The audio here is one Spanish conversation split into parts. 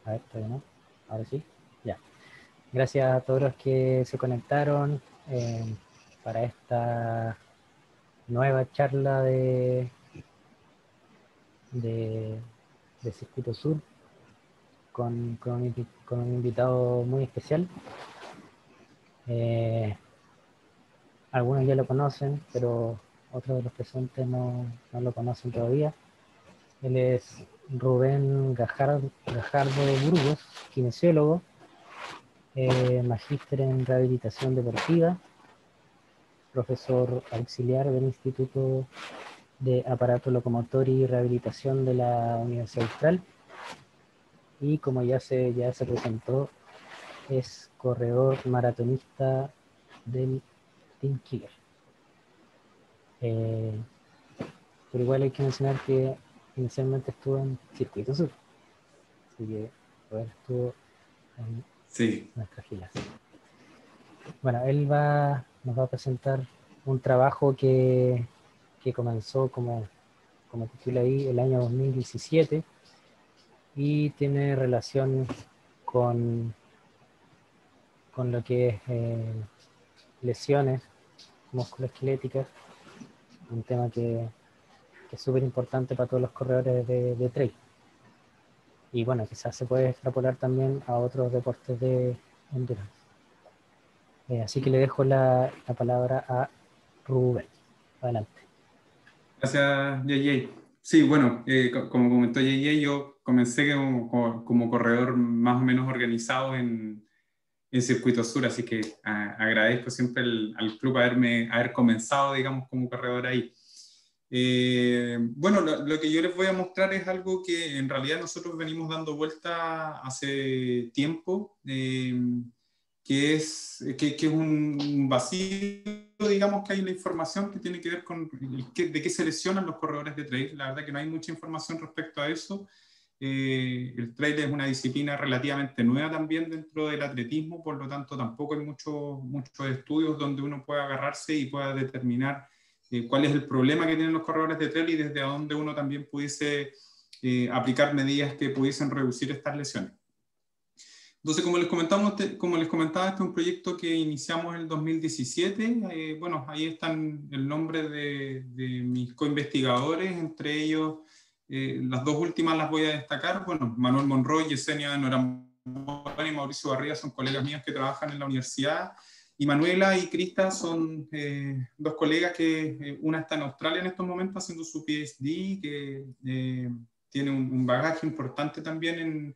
A ver, todavía no. Ahora sí. Ya. Gracias a todos los que se conectaron para esta nueva charla de, de Circuito Sur con un invitado muy especial. Algunos ya lo conocen, pero otros de los presentes no lo conocen todavía. Él es Rubén Gajardo Burgos, kinesiólogo, magíster en rehabilitación deportiva, profesor auxiliar del Instituto de Aparato Locomotor y Rehabilitación de la Universidad Austral, y como ya se presentó, es corredor maratonista del Team Killer. Pero igual hay que mencionar que inicialmente estuvo en Circuito Sur, así que Rubén estuvo en nuestras filas. Bueno, él nos va a presentar un trabajo que comenzó como titula ahí el año 2017 y tiene relación con lo que es lesiones musculoesqueléticas, un tema que es súper importante para todos los corredores de trail. Y bueno, quizás se puede extrapolar también a otros deportes de endurance. Así que le dejo la palabra a Rubén. Adelante. Gracias, JJ. Sí, bueno, como comentó JJ, yo comencé como corredor más o menos organizado en Circuito Sur, así que agradezco siempre al club haber comenzado, digamos, como corredor ahí. Bueno, lo que yo les voy a mostrar es algo que en realidad nosotros venimos dando vuelta hace tiempo, que es un vacío, digamos, que hay una información que tiene que ver con de qué se lesionan los corredores de trail. La verdad que no hay mucha información respecto a eso. El trail es una disciplina relativamente nueva también dentro del atletismo, por lo tanto tampoco hay muchos estudios donde uno pueda agarrarse y pueda determinar cuál es el problema que tienen los corredores de trail y desde dónde uno también pudiese aplicar medidas que pudiesen reducir estas lesiones. Entonces, como les comentaba, este es un proyecto que iniciamos en el 2017. Bueno, ahí están el nombre de mis coinvestigadores, entre ellos las dos últimas las voy a destacar. Bueno, Manuel Monroy, Yesenia Norambuena y Mauricio Barriga son colegas míos que trabajan en la universidad. Y Manuela y Krista son dos colegas que una está en Australia en estos momentos haciendo su PhD, que tiene un bagaje importante también en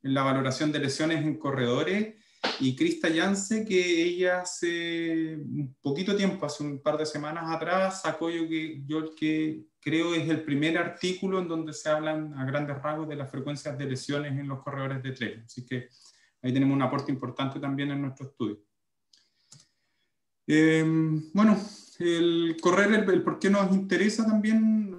la valoración de lesiones en corredores, y Krista Yance, que ella hace un poquito tiempo, hace un par de semanas atrás, sacó yo el que creo es el primer artículo en donde se hablan a grandes rasgos de las frecuencias de lesiones en los corredores de trail. Así que ahí tenemos un aporte importante también en nuestro estudio. Bueno, el correr, el por qué nos interesa también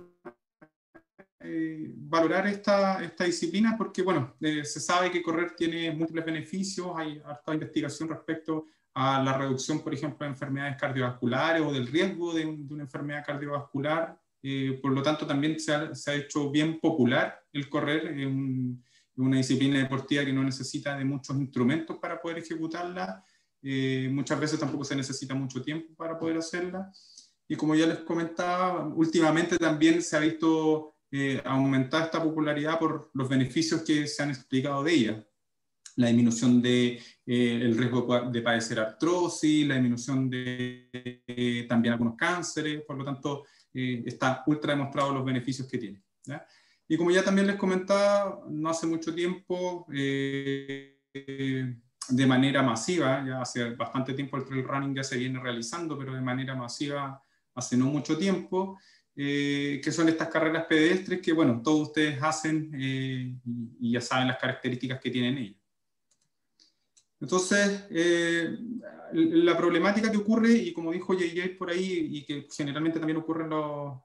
valorar esta disciplina, porque bueno, se sabe que correr tiene múltiples beneficios, hay harta investigación respecto a la reducción, por ejemplo, de enfermedades cardiovasculares o del riesgo de una enfermedad cardiovascular. Por lo tanto, también se ha hecho bien popular el correr, una disciplina deportiva que no necesita de muchos instrumentos para poder ejecutarla. Muchas veces tampoco se necesita mucho tiempo para poder hacerla. Y como ya les comentaba, últimamente también se ha visto aumentar esta popularidad por los beneficios que se han explicado de ella. La disminución de el riesgo de padecer artrosis, la disminución de también algunos cánceres, por lo tanto está ultra demostrado los beneficios que tiene, ¿ya? Y como ya también les comentaba, no hace mucho tiempo, de manera masiva, ya hace bastante tiempo el trail running ya se viene realizando, pero de manera masiva hace no mucho tiempo, que son estas carreras pedestres que, bueno, todos ustedes hacen y ya saben las características que tienen ellas. Entonces, la problemática que ocurre, y como dijo JJ por ahí, y que generalmente también ocurre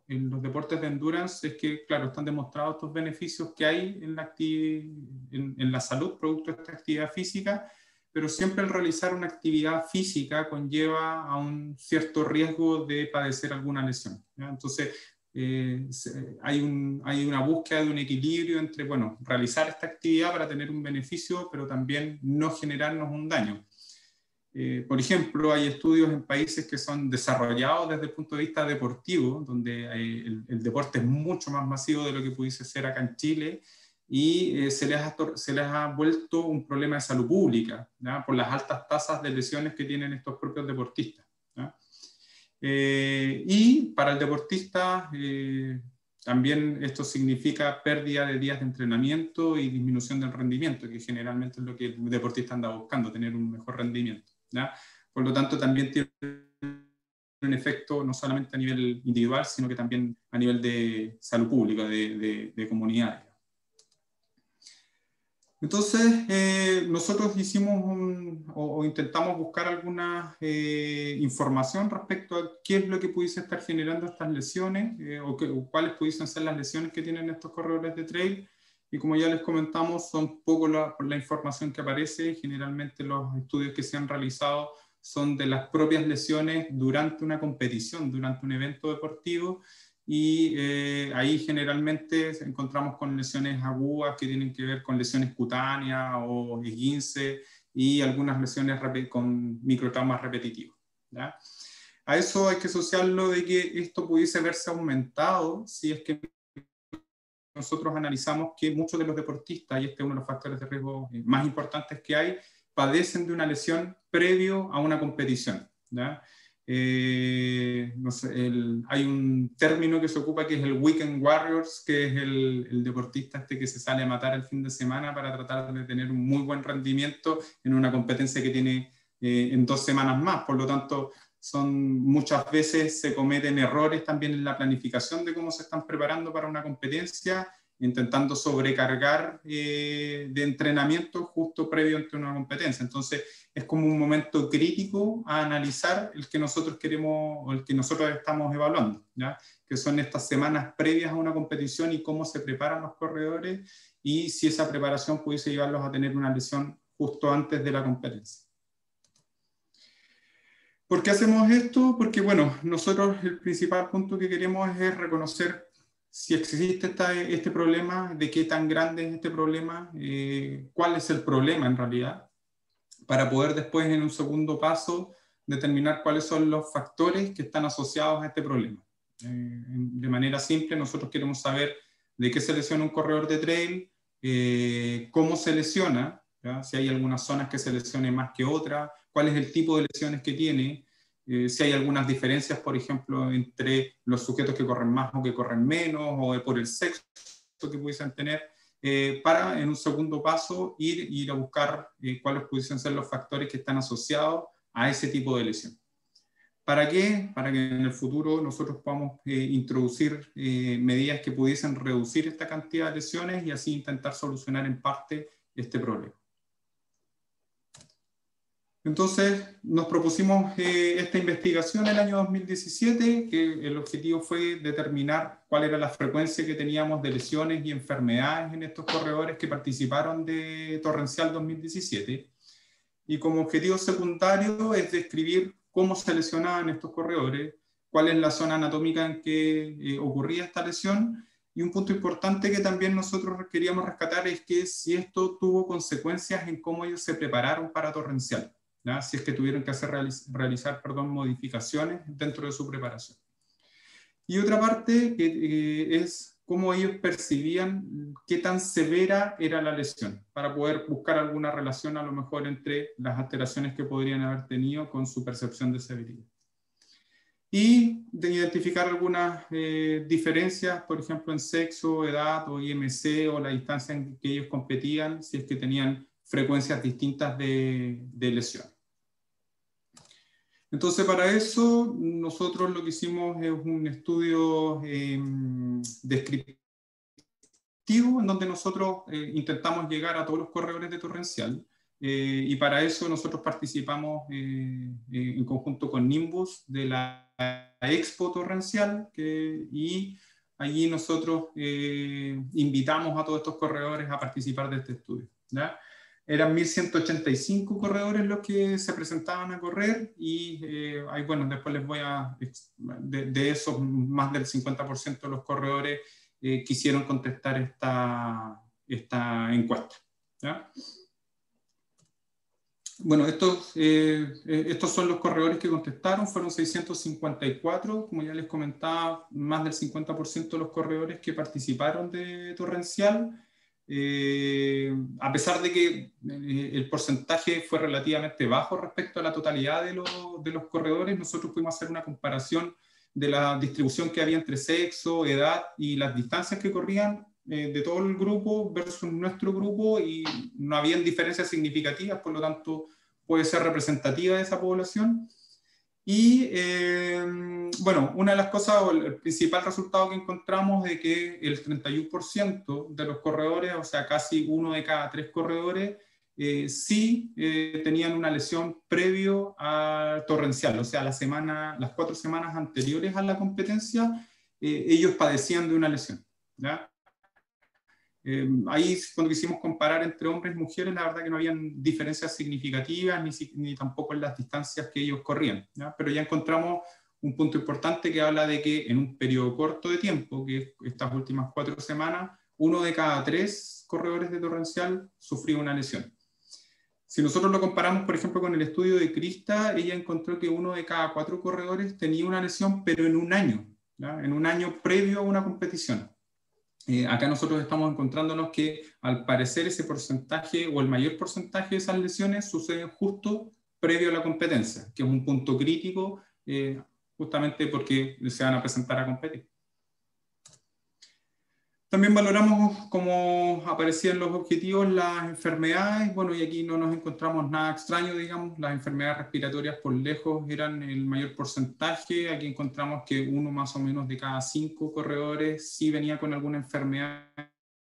en los deportes de endurance, es que, claro, están demostrados estos beneficios que hay en la salud producto de esta actividad física, pero siempre el realizar una actividad física conlleva a un cierto riesgo de padecer alguna lesión, ¿ya? Entonces, hay una búsqueda de un equilibrio entre, bueno, realizar esta actividad para tener un beneficio, pero también no generarnos un daño. Por ejemplo, hay estudios en países que son desarrollados desde el punto de vista deportivo, donde el deporte es mucho más masivo de lo que pudiese ser acá en Chile, y se les ha vuelto un problema de salud pública, ¿ya? Por las altas tasas de lesiones que tienen estos propios deportistas, ¿ya? Y para el deportista también esto significa pérdida de días de entrenamiento y disminución del rendimiento, que generalmente es lo que el deportista anda buscando, tener un mejor rendimiento, ¿ya? Por lo tanto, también tiene un efecto no solamente a nivel individual, sino que también a nivel de salud pública, de comunidad. Entonces, nosotros hicimos o intentamos buscar alguna información respecto a qué es lo que pudiese estar generando estas lesiones o cuáles pudiesen ser las lesiones que tienen estos corredores de trail. Y como ya les comentamos, son poco la información que aparece. Generalmente los estudios que se han realizado son de las propias lesiones durante una competición, durante un evento deportivo. Y ahí generalmente encontramos con lesiones agudas que tienen que ver con lesiones cutáneas o esguince y algunas lesiones con microtraumas repetitivos, ¿ya? A eso hay que asociarlo de que esto pudiese verse aumentado si es que nosotros analizamos que muchos de los deportistas, y este es uno de los factores de riesgo más importantes que hay, padecen de una lesión previo a una competición, ¿ya? No sé, hay un término que se ocupa que es el weekend warriors, que es el deportista este que se sale a matar el fin de semana para tratar de tener un muy buen rendimiento en una competencia que tiene en 2 semanas más. Por lo tanto, muchas veces se cometen errores también en la planificación de cómo se están preparando para una competencia, intentando sobrecargar de entrenamiento justo previo ante una competencia. Entonces, es como un momento crítico a analizar el que nosotros queremos o el que nosotros estamos evaluando, ¿ya? Que son estas semanas previas a una competición y cómo se preparan los corredores y si esa preparación pudiese llevarlos a tener una lesión justo antes de la competencia. ¿Por qué hacemos esto? Porque, bueno, nosotros el principal punto que queremos es reconocer si existe este problema, de qué tan grande es este problema, cuál es el problema en realidad, para poder después en un segundo paso determinar cuáles son los factores que están asociados a este problema. De manera simple, nosotros queremos saber de qué se lesiona un corredor de trail, cómo se lesiona, ¿ya? Si hay algunas zonas que se lesionen más que otras, cuál es el tipo de lesiones que tiene, si hay algunas diferencias, por ejemplo, entre los sujetos que corren más o que corren menos, o por el sexo que pudiesen tener, para en un segundo paso ir a buscar cuáles pudiesen ser los factores que están asociados a ese tipo de lesión. ¿Para qué? Para que en el futuro nosotros podamos introducir medidas que pudiesen reducir esta cantidad de lesiones y así intentar solucionar en parte este problema. Entonces, nos propusimos esta investigación en el año 2017, que el objetivo fue determinar cuál era la frecuencia que teníamos de lesiones y enfermedades en estos corredores que participaron de Torrencial 2017. Y como objetivo secundario es describir cómo se lesionaban estos corredores, cuál es la zona anatómica en que ocurría esta lesión. Y un punto importante que también nosotros queríamos rescatar es que si esto tuvo consecuencias en cómo ellos se prepararon para Torrencial, ¿ya? Si es que tuvieron que realizar modificaciones dentro de su preparación. Y otra parte es cómo ellos percibían qué tan severa era la lesión, para poder buscar alguna relación a lo mejor entre las alteraciones que podrían haber tenido con su percepción de severidad. Y de identificar algunas diferencias, por ejemplo, en sexo, edad o IMC o la distancia en que ellos competían, si es que tenían frecuencias distintas de lesión. Entonces, para eso, nosotros lo que hicimos es un estudio descriptivo en donde nosotros intentamos llegar a todos los corredores de Torrencial. Y para eso nosotros participamos en conjunto con Nimbus de la Expo Torrencial y allí nosotros invitamos a todos estos corredores a participar de este estudio, ¿ya? eran 1.185 corredores los que se presentaban a correr y ahí, bueno, después les voy a, de esos, más del 50% de los corredores quisieron contestar esta encuesta, ¿ya? Bueno, estos son los corredores que contestaron, fueron 654, como ya les comentaba, más del 50% de los corredores que participaron de Torrencial. A pesar de que el porcentaje fue relativamente bajo respecto a la totalidad de los corredores, nosotros pudimos hacer una comparación de la distribución que había entre sexo, edad y las distancias que corrían de todo el grupo versus nuestro grupo, y no habían diferencias significativas, por lo tanto puede ser representativa de esa población. Y bueno, una de las cosas, o el principal resultado que encontramos, es que el 31% de los corredores, o sea, casi 1 de cada 3 corredores, sí tenían una lesión previo a Torrencial, o sea, las 4 semanas anteriores a la competencia, ellos padecían de una lesión, ¿ya? Ahí, cuando quisimos comparar entre hombres y mujeres, la verdad que no habían diferencias significativas, ni tampoco en las distancias que ellos corrían, ¿ya? Pero ya encontramos un punto importante que habla de que en un periodo corto de tiempo, que es estas últimas 4 semanas, 1 de cada 3 corredores de Torrencial sufrió una lesión. Si nosotros lo comparamos, por ejemplo, con el estudio de Krista, ella encontró que 1 de cada 4 corredores tenía una lesión, pero en un año, ¿ya? En un año previo a una competición. Acá nosotros estamos encontrándonos que al parecer ese porcentaje o el mayor porcentaje de esas lesiones suceden justo previo a la competencia, que es un punto crítico justamente porque se van a presentar a competir. También valoramos, como aparecían los objetivos, las enfermedades. Bueno, y aquí no nos encontramos nada extraño, digamos. Las enfermedades respiratorias por lejos eran el mayor porcentaje. Aquí encontramos que 1 más o menos de cada 5 corredores sí venía con alguna enfermedad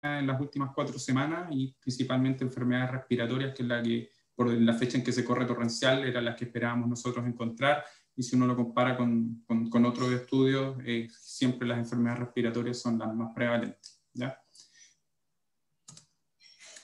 en las últimas 4 semanas, y principalmente enfermedades respiratorias, que es la que, por la fecha en que se corre Torrencial, era la que esperábamos nosotros encontrar. Y si uno lo compara con otros estudios, siempre las enfermedades respiratorias son las más prevalentes, ¿ya?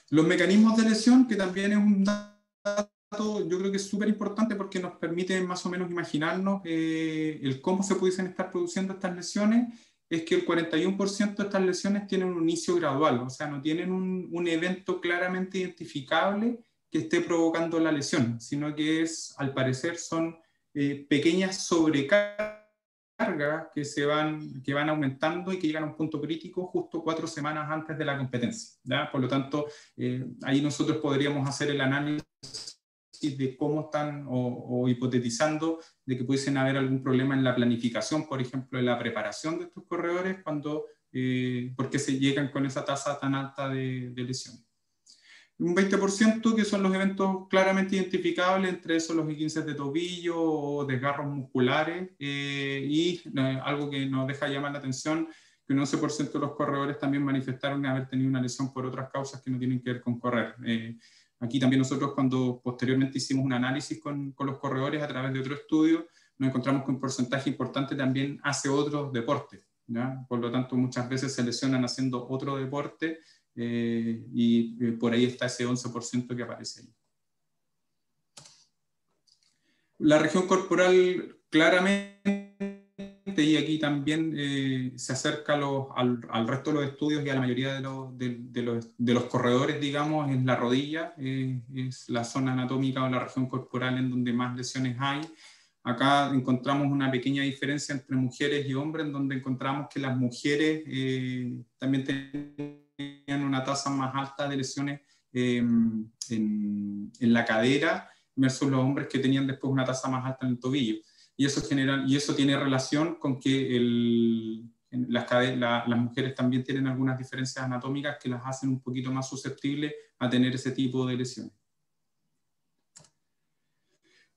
Los mecanismos de lesión, que también es un dato, yo creo que es súper importante porque nos permite más o menos imaginarnos el cómo se pudiesen estar produciendo estas lesiones, es que el 41% de estas lesiones tienen un inicio gradual, o sea, no tienen un evento claramente identificable que esté provocando la lesión, sino que al parecer son pequeñas sobrecargas que van aumentando y que llegan a un punto crítico justo 4 semanas antes de la competencia, ¿ya? Por lo tanto, ahí nosotros podríamos hacer el análisis de cómo están, o hipotetizando de que pudiesen haber algún problema en la planificación, por ejemplo, en la preparación de estos corredores, porque se llegan con esa tasa tan alta de lesiones. Un 20% que son los eventos claramente identificables, entre esos los esguinces de tobillo o desgarros musculares, y algo que nos deja llamar la atención, que un 11% de los corredores también manifestaron haber tenido una lesión por otras causas que no tienen que ver con correr. Aquí también nosotros, cuando posteriormente hicimos un análisis con los corredores a través de otro estudio, nos encontramos que un porcentaje importante también hace otros deportes, ¿ya? Por lo tanto, muchas veces se lesionan haciendo otro deporte, y por ahí está ese 11% que aparece ahí. La región corporal, claramente, y aquí también se acerca al resto de los estudios y a la mayoría de los corredores, digamos, es la rodilla, es la zona anatómica o la región corporal en donde más lesiones hay. Acá encontramos una pequeña diferencia entre mujeres y hombres, en donde encontramos que las mujeres también tenían una tasa más alta de lesiones en la cadera, versus los hombres que tenían después una tasa más alta en el tobillo. Y eso tiene relación con que las mujeres también tienen algunas diferencias anatómicas que las hacen un poquito más susceptibles a tener ese tipo de lesiones.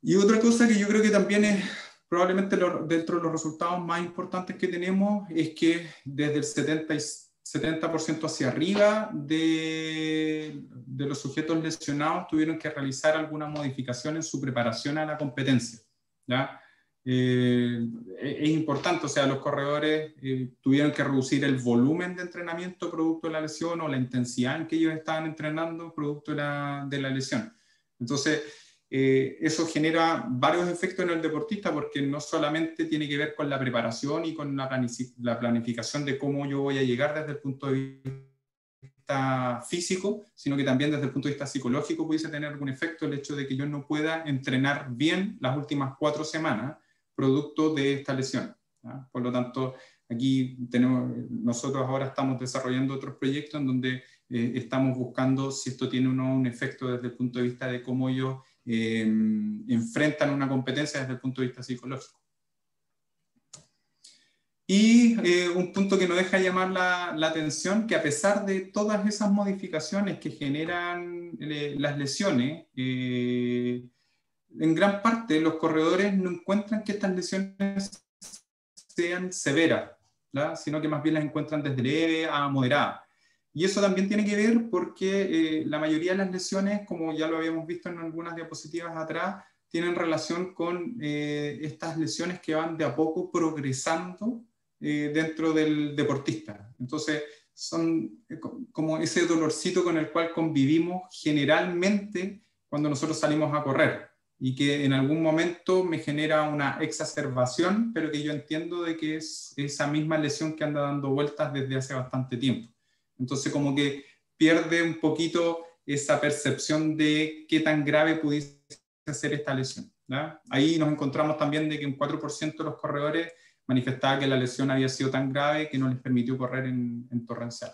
Y otra cosa que yo creo que también es probablemente dentro de los resultados más importantes que tenemos, es que desde el 70% hacia arriba de los sujetos lesionados tuvieron que realizar alguna modificación en su preparación a la competencia, ¿ya? es importante, o sea, los corredores tuvieron que reducir el volumen de entrenamiento producto de la lesión o la intensidad en que ellos estaban entrenando producto de la lesión. Entonces, eso genera varios efectos en el deportista porque no solamente tiene que ver con la preparación y con la planificación de cómo yo voy a llegar desde el punto de vista físico, sino que también desde el punto de vista psicológico pudiese tener algún efecto el hecho de que yo no pueda entrenar bien las últimas 4 semanas producto de esta lesión, ¿ya? Por lo tanto, aquí nosotros ahora estamos desarrollando otros proyectos en donde estamos buscando si esto tiene o no un efecto desde el punto de vista de cómo ellos enfrentan una competencia desde el punto de vista psicológico. Y un punto que nos deja llamar la atención, que a pesar de todas esas modificaciones que generan las lesiones, en gran parte los corredores no encuentran que estas lesiones sean severas, ¿verdad? Sino que más bien las encuentran desde leve a moderada. Y eso también tiene que ver porque la mayoría de las lesiones, como ya lo habíamos visto en algunas diapositivas atrás, tienen relación con estas lesiones que van de a poco progresando dentro del deportista. Entonces, son como ese dolorcito con el cual convivimos generalmente cuando nosotros salimos a correr y que en algún momento me genera una exacerbación, pero que yo entiendo de que es esa misma lesión que anda dando vueltas desde hace bastante tiempo. Entonces, como que pierde un poquito esa percepción de qué tan grave pudiese ser esta lesión, ¿ya? Ahí nos encontramos también de que un 4% de los corredores manifestaba que la lesión había sido tan grave que no les permitió correr en torrencial.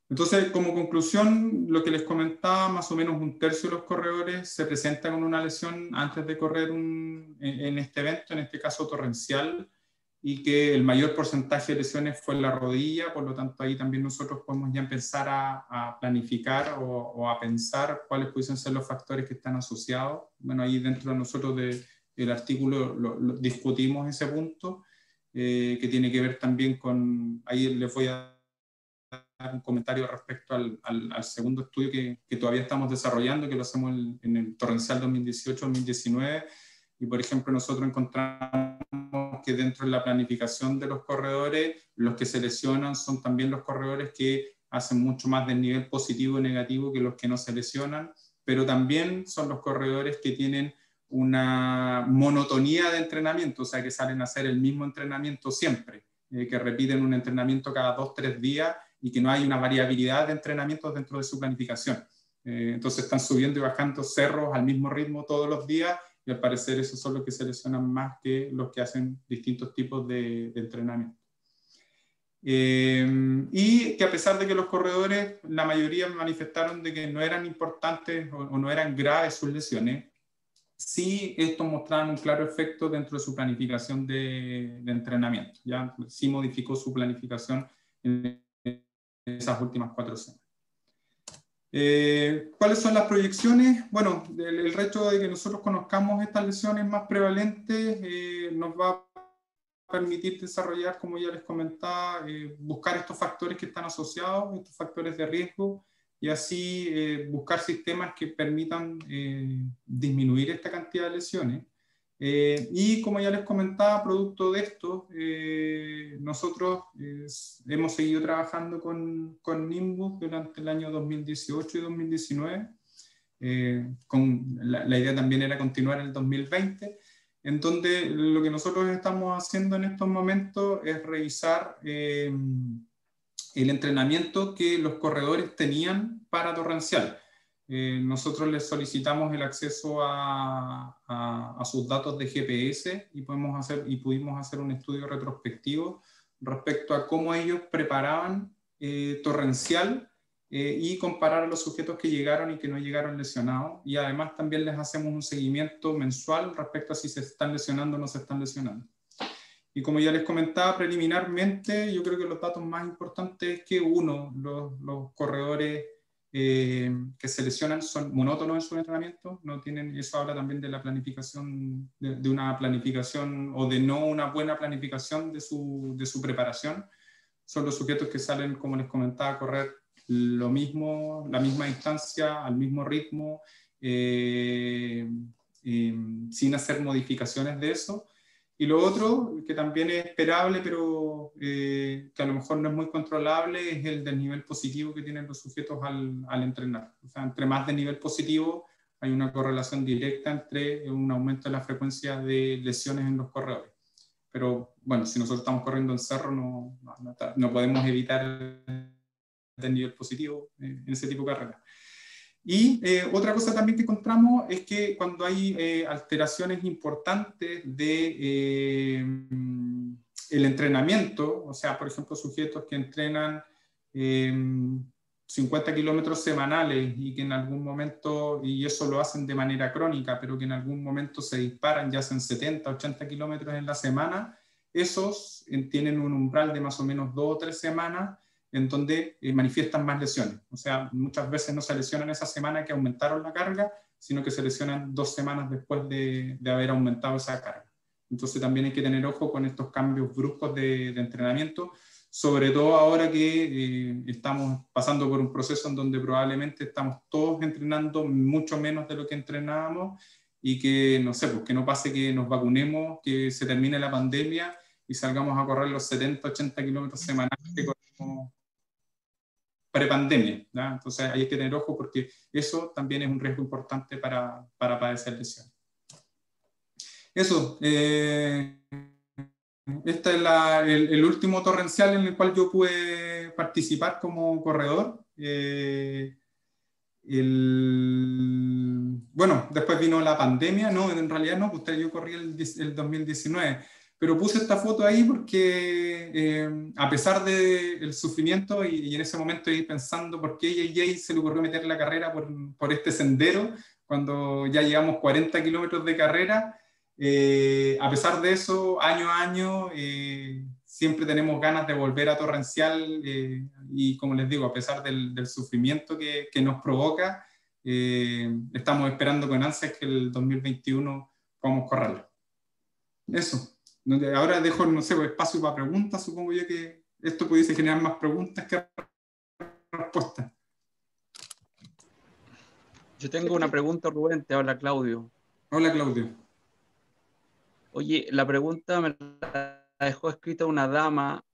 Entonces, como conclusión, lo que les comentaba, más o menos 1/3 de los corredores se presentan con una lesión antes de correr en este evento, en este caso torrencial, y que el mayor porcentaje de lesiones fue en la rodilla, por lo tanto ahí también nosotros podemos ya empezar a planificar o a pensar cuáles pueden ser los factores que están asociados. Bueno, ahí dentro de nosotros del artículo lo discutimos ese punto, que tiene que ver también con, ahí les voy a dar un comentario respecto al segundo estudio que todavía estamos desarrollando, que lo hacemos en el torrencial 2018-2019, y por ejemplo nosotros encontramos que dentro de la planificación de los corredores, los que se lesionan son también los corredores que hacen mucho más del nivel positivo y negativo que los que no se lesionan, pero también son los corredores que tienen una monotonía de entrenamiento, o sea que salen a hacer el mismo entrenamiento siempre, que repiten un entrenamiento cada 2-3 días y que no hay una variabilidad de entrenamientos dentro de su planificación. Entonces están subiendo y bajando cerros al mismo ritmo todos los días, y al parecer esos son los que se lesionan más que los que hacen distintos tipos de entrenamiento. Y que a pesar de que los corredores, la mayoría manifestaron de que no eran importantes o no eran graves sus lesiones, sí estos mostraban un claro efecto dentro de su planificación de entrenamiento. ¿Ya? Sí modificó su planificación en esas últimas 4 semanas. ¿Cuáles son las proyecciones? Bueno, el reto de que nosotros conozcamos estas lesiones más prevalentes nos va a permitir desarrollar, como ya les comentaba, buscar estos factores que están asociados, estos factores de riesgo, y así buscar sistemas que permitan disminuir esta cantidad de lesiones. Y como ya les comentaba, producto de esto, nosotros hemos seguido trabajando con Nimbus durante el año 2018 y 2019. La idea también era continuar en el 2020, en donde lo que nosotros estamos haciendo en estos momentos es revisar el entrenamiento que los corredores tenían para torrencial. Nosotros les solicitamos el acceso a sus datos de GPS y pudimos hacer un estudio retrospectivo respecto a cómo ellos preparaban torrencial y comparar a los sujetos que llegaron y que no llegaron lesionados. Y además también les hacemos un seguimiento mensual respecto a si se están lesionando o no se están lesionando. Y como ya les comentaba preliminarmente, yo creo que los datos más importantes es que los corredores que se lesionan son monótonos en su entrenamiento, no tienen, eso habla también de la planificación, de una planificación o de no una buena planificación de su preparación. Son los sujetos que salen, como les comentaba, a correr lo mismo, la misma distancia, al mismo ritmo, sin hacer modificaciones de eso. Y lo otro, que también es esperable, pero que a lo mejor no es muy controlable, es el del nivel positivo que tienen los sujetos al entrenar. O sea, entre más de nivel positivo, hay una correlación directa entre un aumento de la frecuencia de lesiones en los corredores. Pero bueno, si nosotros estamos corriendo en cerro, no podemos evitar el nivel positivo en ese tipo de carreras. Y otra cosa también que encontramos es que cuando hay alteraciones importantes de el entrenamiento, o sea, por ejemplo, sujetos que entrenan 50 kilómetros semanales y que en algún momento, y eso lo hacen de manera crónica, pero que en algún momento se disparan, ya hacen 70, 80 kilómetros en la semana, esos tienen un umbral de más o menos 2 o 3 semanas en donde manifiestan más lesiones. O sea, muchas veces no se lesionan esa semana que aumentaron la carga, sino que se lesionan 2 semanas después de haber aumentado esa carga. Entonces también hay que tener ojo con estos cambios bruscos de entrenamiento, sobre todo ahora que estamos pasando por un proceso en donde probablemente estamos todos entrenando mucho menos de lo que entrenábamos y que, no sé, pues que no pase que nos vacunemos, que se termine la pandemia y salgamos a correr los 70, 80 kilómetros semanales que corremos prepandemia, ¿ya? Entonces hay que tener ojo porque eso también es un riesgo importante para padecer lesiones. Eso, este es el último torrencial en el cual yo pude participar como corredor. Bueno, después vino la pandemia, no, en realidad no, yo corrí el 2019, pero puse esta foto ahí porque a pesar del sufrimiento y en ese momento iba pensando por qué JJ se le ocurrió meter la carrera por este sendero, cuando ya llevamos 40 kilómetros de carrera, a pesar de eso, año a año, siempre tenemos ganas de volver a Torrencial y como les digo, a pesar del sufrimiento que nos provoca, estamos esperando con ansias que el 2021 podamos correrlo. Eso. Ahora dejo, no sé, espacio para preguntas. Supongo yo que esto pudiese generar más preguntas que respuestas. Yo tengo una pregunta, Rubén, te habla Claudio. Hola, Claudio. Oye, la pregunta me la dejó escrita una dama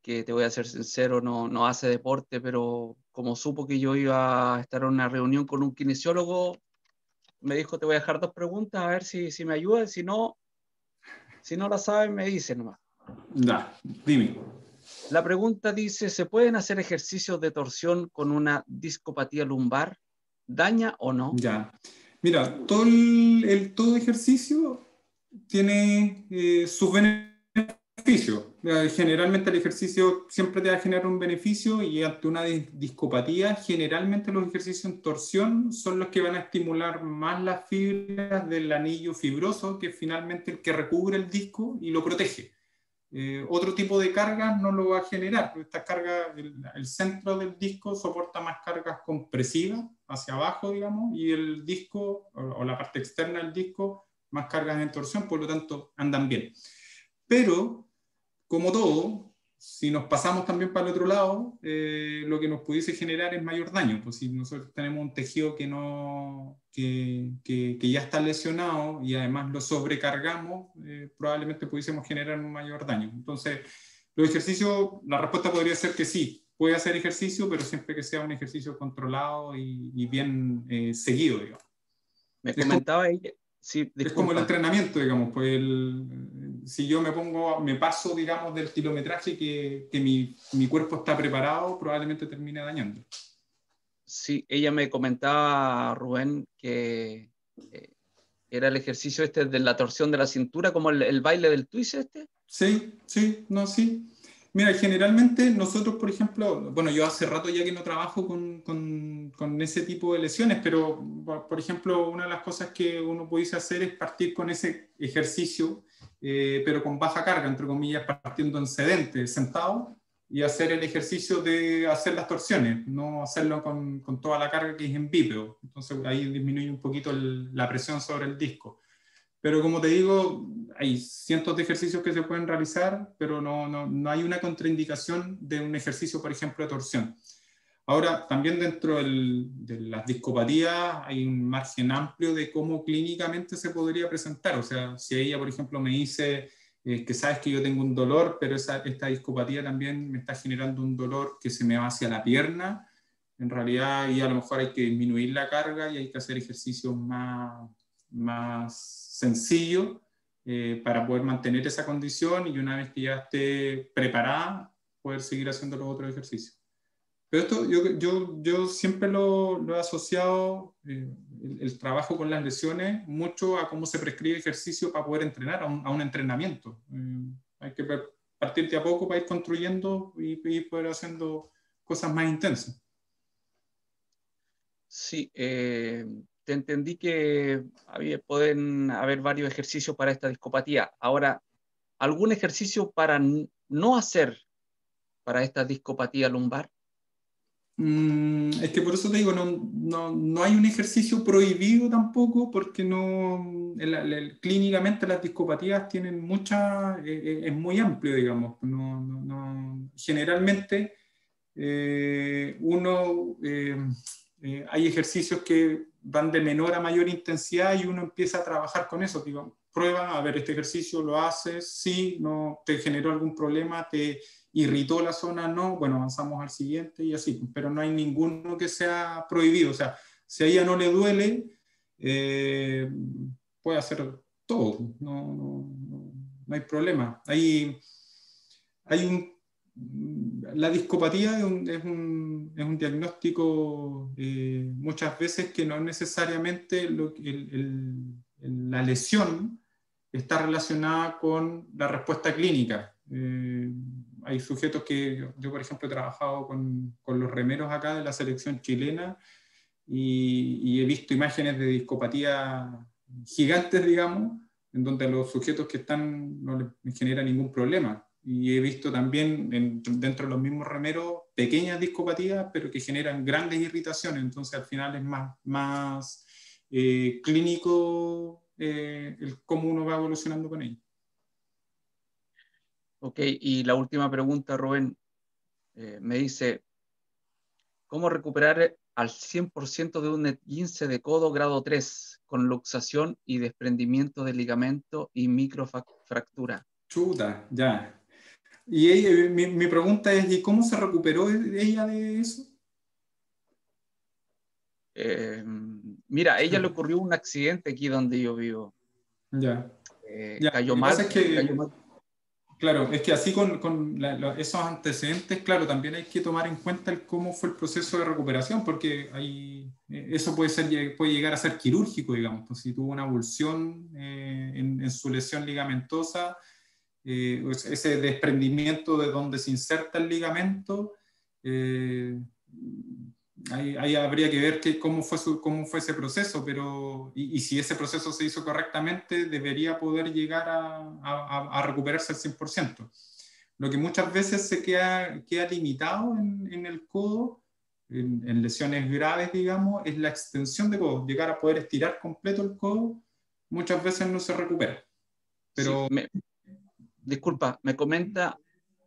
que, te voy a ser sincero, no hace deporte, pero como supo que yo iba a estar en una reunión con un kinesiólogo, me dijo, te voy a dejar 2 preguntas, a ver si me ayuda, si no la saben, me dicen nomás. Ya, dime. La pregunta dice, ¿se pueden hacer ejercicios de torsión con una discopatía lumbar? ¿Daña o no? Ya. Mira, todo ejercicio tiene sus beneficios. Generalmente el ejercicio siempre te va a generar un beneficio y ante una discopatía, generalmente los ejercicios en torsión son los que van a estimular más las fibras del anillo fibroso, que es finalmente el que recubre el disco y lo protege. Otro tipo de cargas no lo va a generar. Esta carga, el centro del disco soporta más cargas compresivas hacia abajo, digamos, y el disco o la parte externa del disco más cargas en torsión, por lo tanto andan bien. Pero, como todo, si nos pasamos también para el otro lado, lo que nos pudiese generar es mayor daño. Pues si nosotros tenemos un tejido que ya está lesionado y además lo sobrecargamos, probablemente pudiésemos generar un mayor daño. Entonces, los ejercicios, la respuesta podría ser que sí, puede hacer ejercicio, pero siempre que sea un ejercicio controlado y bien seguido, digamos. Me comentaba ella. Sí, es como el entrenamiento, digamos, pues si yo me paso, digamos, del kilometraje que mi cuerpo está preparado, probablemente termine dañando. Sí, ella me comentaba, Rubén, que era el ejercicio este de la torsión de la cintura, como el baile del twist este. Sí. Mira, generalmente nosotros, por ejemplo, bueno, yo hace rato ya que no trabajo con ese tipo de lesiones, pero, por ejemplo, una de las cosas que uno pudiese hacer es partir con ese ejercicio, pero con baja carga, entre comillas, partiendo en sedente, sentado, y hacer el ejercicio de hacer las torsiones, no hacerlo con toda la carga que es en bípedo. Entonces ahí disminuye un poquito la presión sobre el disco. Pero como te digo, hay cientos de ejercicios que se pueden realizar, pero no hay una contraindicación de un ejercicio, por ejemplo, de torsión. Ahora, también dentro de las discopatías hay un margen amplio de cómo clínicamente se podría presentar. O sea, si ella, por ejemplo, me dice que sabes que yo tengo un dolor, pero esta discopatía también me está generando un dolor que se me va hacia la pierna, en realidad y a lo mejor hay que disminuir la carga y hay que hacer ejercicios más sencillos para poder mantener esa condición y una vez que ya esté preparada, poder seguir haciendo los otros ejercicios. Pero esto yo siempre lo he asociado, el trabajo con las lesiones, mucho a cómo se prescribe ejercicio para poder entrenar, a un entrenamiento. Hay que partir de a poco para ir construyendo y poder haciendo cosas más intensas. Sí, te entendí que pueden haber varios ejercicios para esta discopatía. Ahora, ¿algún ejercicio para no hacer para esta discopatía lumbar? Es que por eso te digo, no hay un ejercicio prohibido tampoco, porque clínicamente las discopatías tienen es muy amplio, digamos. Generalmente hay ejercicios que van de menor a mayor intensidad y uno empieza a trabajar con eso. Digo, prueba, a ver, este ejercicio lo haces, sí, no te generó algún problema, te irritó la zona, no, bueno, avanzamos al siguiente y así, pero no hay ninguno que sea prohibido. O sea, si a ella no le duele, puede hacer todo, no hay problema. La discopatía es un diagnóstico muchas veces que no necesariamente la lesión está relacionada con la respuesta clínica. Hay sujetos que yo, por ejemplo, he trabajado con los remeros acá de la selección chilena y he visto imágenes de discopatía gigantes, digamos, en donde los sujetos que están no les genera ningún problema. Y he visto también dentro de los mismos remeros pequeñas discopatías, pero que generan grandes irritaciones. Entonces al final es más clínico cómo uno va evolucionando con ello. Ok, y la última pregunta, Rubén, me dice, ¿cómo recuperar al 100% de un esguince de codo grado 3 con luxación y desprendimiento de ligamento y microfractura? Chuta, ya. Y mi pregunta es, ¿y cómo se recuperó ella de eso? Mira, a ella le ocurrió un accidente aquí donde yo vivo. Ya. Cayó Lo que mal. pasa es que, claro, es que así con esos antecedentes, claro, también hay que tomar en cuenta cómo fue el proceso de recuperación, porque eso puede llegar a ser quirúrgico, digamos. Pues, si tuvo una avulsión en su lesión ligamentosa, ese desprendimiento de donde se inserta el ligamento, ahí habría que ver cómo fue ese proceso, pero y si ese proceso se hizo correctamente, debería poder llegar a recuperarse al 100%. Lo que muchas veces se queda limitado en el codo, en lesiones graves, digamos, es la extensión de codo. Llegar a poder estirar completo el codo, muchas veces no se recupera. Pero sí, disculpa, me comenta,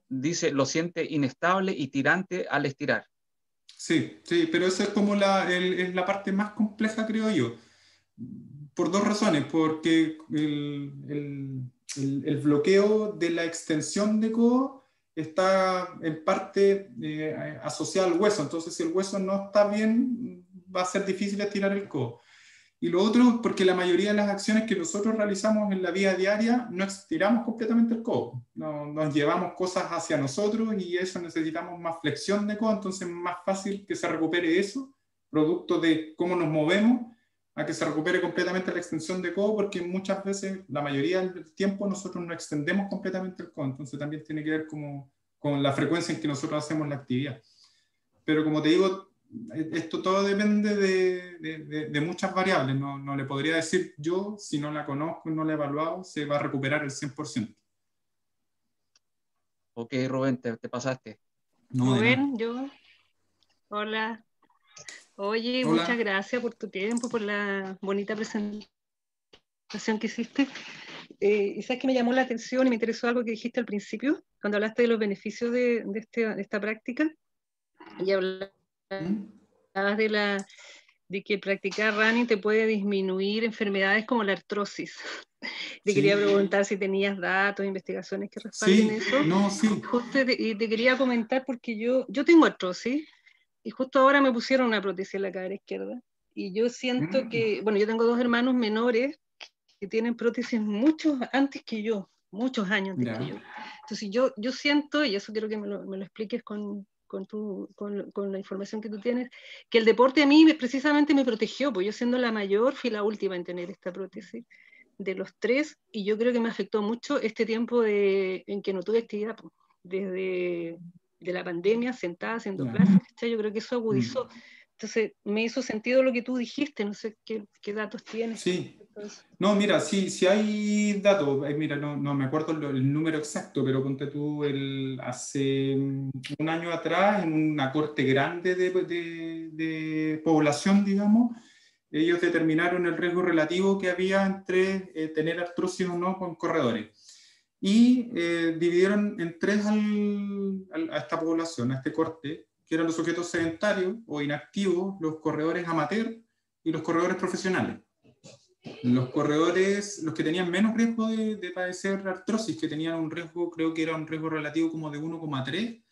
dice, lo siente inestable y tirante al estirar. Sí, pero eso es como es la parte más compleja, creo yo. Por dos razones, porque el bloqueo de la extensión de codo está en parte asociado al hueso, entonces si el hueso no está bien, va a ser difícil estirar el codo. Y lo otro, porque la mayoría de las acciones que nosotros realizamos en la vida diaria no estiramos completamente el codo. Nos llevamos cosas hacia nosotros y eso necesitamos más flexión de codo, entonces es más fácil que se recupere eso, producto de cómo nos movemos, a que se recupere completamente la extensión de codo, porque muchas veces, la mayoría del tiempo, nosotros no extendemos completamente el codo, entonces también tiene que ver con la frecuencia en que nosotros hacemos la actividad. Pero como te digo, esto todo depende de muchas variables. No le podría decir yo, si no la conozco y no la he evaluado, se va a recuperar el 100%. Ok, Rubén, te pasaste. No, Rubén, yo. Hola. Oye, hola. Muchas gracias por tu tiempo, por la bonita presentación que hiciste. Y sabes que me llamó la atención y me interesó algo que dijiste al principio, cuando hablaste de los beneficios de esta práctica. Y hablaste de que practicar running te puede disminuir enfermedades como la artrosis. Te quería preguntar si tenías datos, investigaciones que respalden eso. Justo te quería comentar porque yo tengo artrosis y justo ahora me pusieron una prótesis en la cadera izquierda. Y yo siento que, bueno, yo tengo 2 hermanos menores que tienen prótesis muchos antes que yo, muchos años antes que yo. Entonces yo siento, y eso quiero que me lo expliques con la información que tú tienes, que el deporte a mí precisamente me protegió, pues yo siendo la mayor fui la última en tener esta prótesis de los 3, y yo creo que me afectó mucho este tiempo en que no tuve actividad, pues, desde de la pandemia, sentada haciendo clases, ¿cachai? Yo creo que eso agudizó. Entonces, me hizo sentido lo que tú dijiste, no sé qué datos tienes. Sí. No, mira, sí hay datos. Mira, no me acuerdo el número exacto, pero ponte tú, hace un año atrás, en una corte grande de población, digamos, ellos determinaron el riesgo relativo que había entre tener artrosis o no con corredores. Y dividieron en 3 a esta población, a este corte, que eran los sujetos sedentarios o inactivos, los corredores amateur y los corredores profesionales. Los corredores, los que tenían menos riesgo de padecer artrosis, que tenían un riesgo, creo que era un riesgo relativo como de 1,3,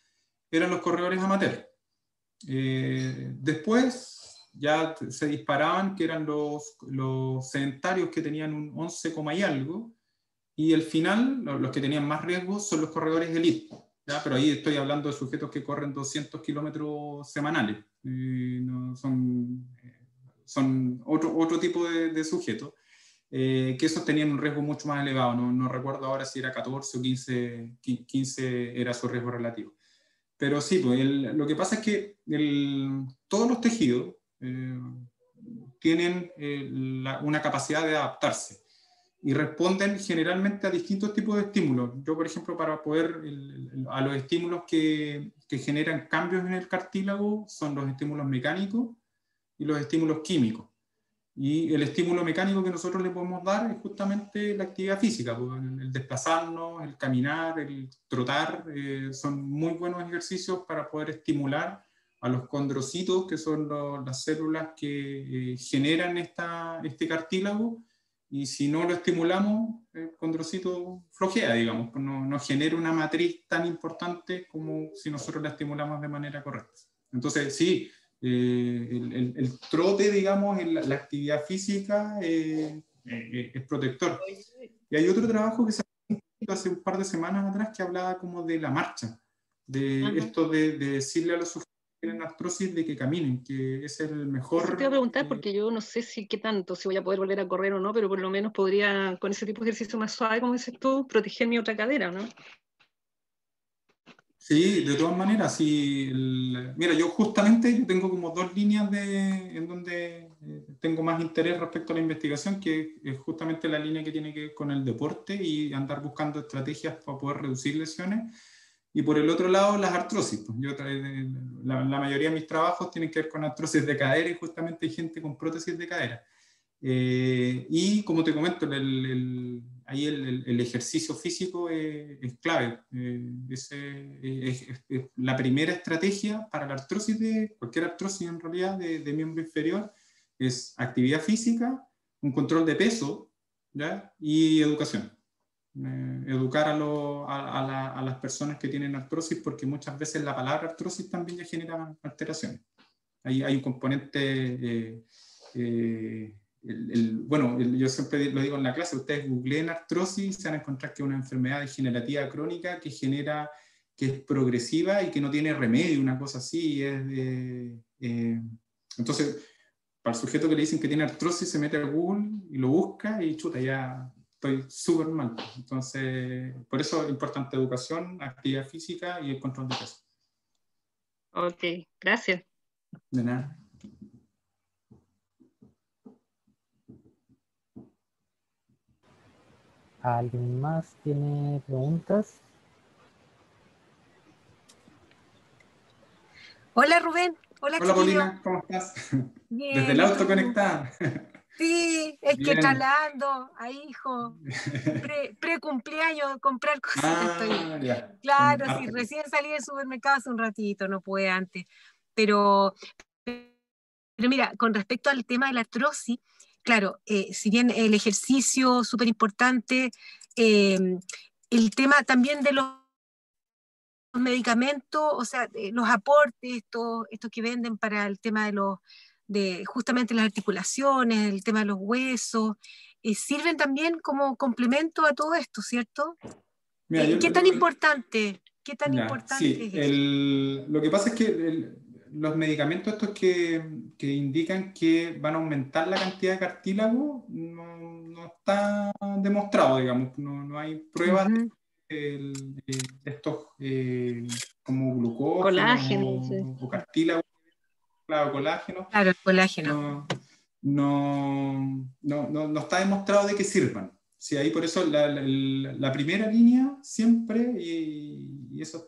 eran los corredores amateur. Después ya se disparaban, que eran los sedentarios, que tenían un 11, y algo, y al final los que tenían más riesgo son los corredores elite, ¿ya? Pero ahí estoy hablando de sujetos que corren 200 kilómetros semanales, no, son otro tipo de sujetos, que esos tenían un riesgo mucho más elevado, no recuerdo ahora si era 14 o 15 era su riesgo relativo. Pero sí, pues lo que pasa es que todos los tejidos tienen una capacidad de adaptarse y responden generalmente a distintos tipos de estímulos. Yo, por ejemplo, para poder, a los estímulos que generan cambios en el cartílago son los estímulos mecánicos y los estímulos químicos. Y el estímulo mecánico que nosotros le podemos dar es justamente la actividad física, pues el desplazarnos, el caminar, el trotar, son muy buenos ejercicios para poder estimular a los condrocitos, que son las células que generan este cartílago, y si no lo estimulamos, el condrocito flojea, digamos, pues no genera una matriz tan importante como si nosotros la estimulamos de manera correcta. Entonces, sí, el trote, digamos, la actividad física es protector. Y hay otro trabajo que se hizo hace un par de semanas atrás que hablaba como de la marcha, de esto de decirle a los sujetos que tienen artrosis de que caminen, que es el mejor... Eso te iba a preguntar porque yo no sé si voy a poder volver a correr o no, pero por lo menos podría, con ese tipo de ejercicio más suave, como dices tú, proteger mi otra cadera, ¿no? Sí, de todas maneras, sí, mira, yo tengo como 2 líneas en donde tengo más interés respecto a la investigación, que es justamente la línea que tiene que ver con el deporte y andar buscando estrategias para poder reducir lesiones, y por el otro lado las artrosis. Pues la mayoría de mis trabajos tienen que ver con artrosis de cadera, y justamente hay gente con prótesis de cadera. Y como te comento, ahí el ejercicio físico es clave. Es la primera estrategia para la artrosis, cualquier artrosis en realidad de miembro inferior, es actividad física, un control de peso, ¿ya? Y educación. Educar a las personas que tienen artrosis, porque muchas veces la palabra artrosis también ya genera alteraciones. Hay un componente... bueno, yo siempre lo digo en la clase, ustedes googleen artrosis y se van a encontrar que es una enfermedad degenerativa crónica que es progresiva y que no tiene remedio, una cosa así. Entonces, para el sujeto que le dicen que tiene artrosis, se mete a Google y lo busca y chuta, ya estoy súper mal. Entonces, por eso es importante educación, actividad física y el control de peso. Ok, gracias. De nada. ¿Alguien más tiene preguntas? Hola Rubén. Hola Paulina, ¿cómo estás? Bien, desde el auto conectada. Sí, es bien. Que trasladando a hijo, pre-cumpleaños, comprar cositas. Ya. Claro, sí, recién salí del supermercado hace un ratito, no pude antes. pero mira, con respecto al tema de la artrosis, claro, si bien el ejercicio súper importante, el tema también de los medicamentos, o sea, los aportes, estos que venden para el tema de justamente las articulaciones, el tema de los huesos, sirven también como complemento a todo esto, ¿cierto? Mira, ¿Qué tan importante? ¿Qué tan ya, importante sí, es eso? lo que pasa es que los medicamentos estos que indican que van a aumentar la cantidad de cartílago no está demostrado, digamos, no hay pruebas de estos como glucógeno Colágeno, sí. o cartílago, claro, colágeno. Claro, el colágeno. No está demostrado de que sirvan. Sí, ahí por eso la primera línea siempre, y eso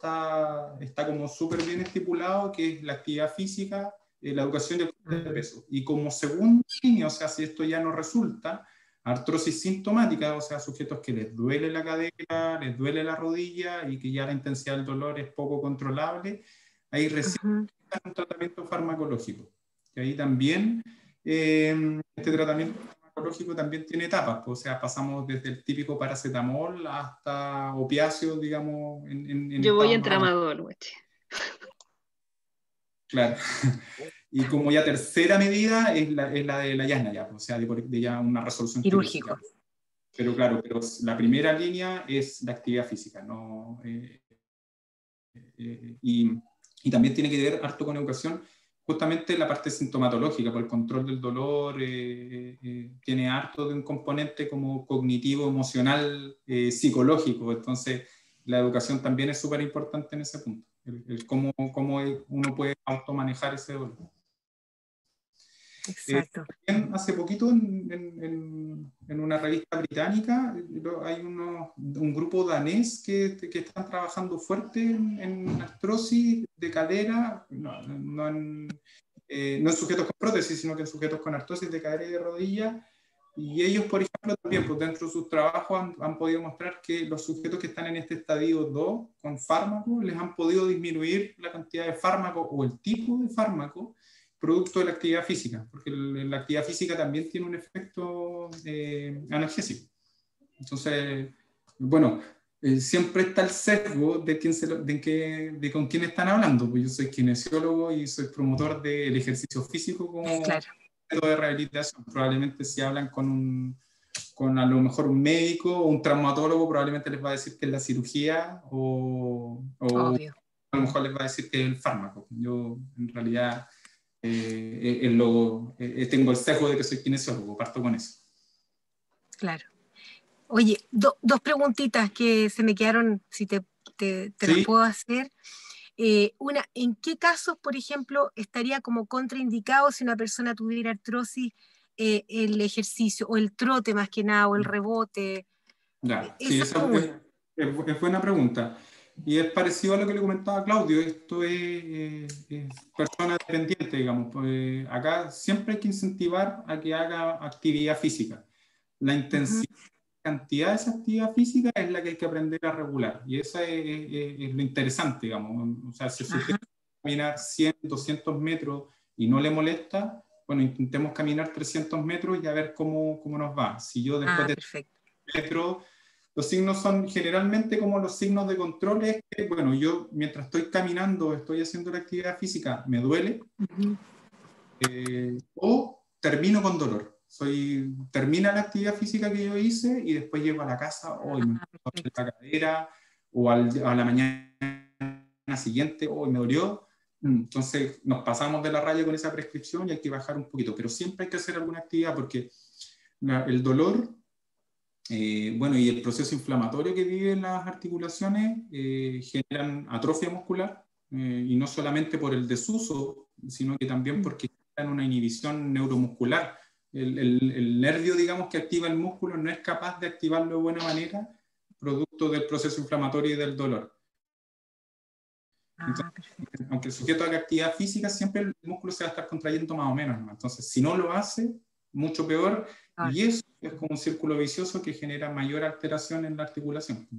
está como súper bien estipulado, que es la actividad física, la educación y el de peso. Y como segunda línea, o sea, si esto ya no resulta, artrosis sintomática, o sea, sujetos que les duele la cadera, les duele la rodilla y que ya la intensidad del dolor es poco controlable, ahí reciben un tratamiento farmacológico. Y ahí también este tratamiento farmacológico también tiene etapas, pues, o sea, pasamos desde el típico paracetamol hasta opiáceos, digamos, Yo voy en tramadol, güey. Claro. Y como ya tercera medida es la de la llana ya, o sea, de ya una resolución quirúrgica. Pero claro, la primera línea es la actividad física, ¿no? Y también tiene que ver harto con educación, justamente la parte sintomatológica, por el control del dolor, tiene harto de un componente como cognitivo, emocional, psicológico, entonces la educación también es súper importante en ese punto, el cómo uno puede automanejar ese dolor. Exacto. Hace poquito en una revista británica hay un grupo danés que están trabajando fuerte en artrosis de cadera, no en sujetos con prótesis, sino que en sujetos con artrosis de cadera y de rodilla. Y ellos, por ejemplo, también pues, dentro de sus trabajos han podido mostrar que los sujetos que están en este estadio 2 con fármacos les han podido disminuir la cantidad de fármaco o el tipo de fármaco producto de la actividad física, porque la actividad física también tiene un efecto analgésico. Entonces, bueno, siempre está el sesgo de con quién están hablando, pues yo soy kinesiólogo y soy promotor del ejercicio físico como método de rehabilitación. Probablemente si hablan con a lo mejor un médico o un traumatólogo, probablemente les va a decir que es la cirugía o a lo mejor les va a decir que es el fármaco. Yo en realidad tengo el sesgo de que soy kinesiólogo, parto con eso. Claro. Oye, dos preguntitas que se me quedaron, si te las puedo hacer. Una, ¿en qué casos, por ejemplo, estaría como contraindicado si una persona tuviera artrosis el ejercicio, o el trote más que nada, o el rebote? Ya, sí, esa es buena pregunta. Y es parecido a lo que le comentaba Claudio, esto es persona dependiente, digamos. Pues, acá siempre hay que incentivar a que haga actividad física. La intensidad, cantidad de esa actividad física es la que hay que aprender a regular. Y eso es lo interesante, digamos. O sea, si usted caminar 100, 200 metros y no le molesta, bueno, intentemos caminar 300 metros y a ver cómo nos va. Si yo después de metros, los signos son generalmente como los signos de control, es que, bueno, yo mientras estoy caminando, estoy haciendo la actividad física, me duele, o termino con dolor. Termina la actividad física que yo hice y después llego a la casa, me duele la cadera, o a la mañana siguiente, me dolió. Entonces nos pasamos de la raya con esa prescripción y hay que bajar un poquito, pero siempre hay que hacer alguna actividad porque el dolor, bueno, y el proceso inflamatorio que viven las articulaciones generan atrofia muscular, y no solamente por el desuso, sino que también porque generan una inhibición neuromuscular. El nervio, digamos, que activa el músculo no es capaz de activarlo de buena manera, producto del proceso inflamatorio y del dolor. Entonces, aunque el sujeto haga actividad física, siempre el músculo se va a estar contrayendo más o menos, ¿no? Entonces, si no lo hace, mucho peor, y eso es como un círculo vicioso que genera mayor alteración en la articulación.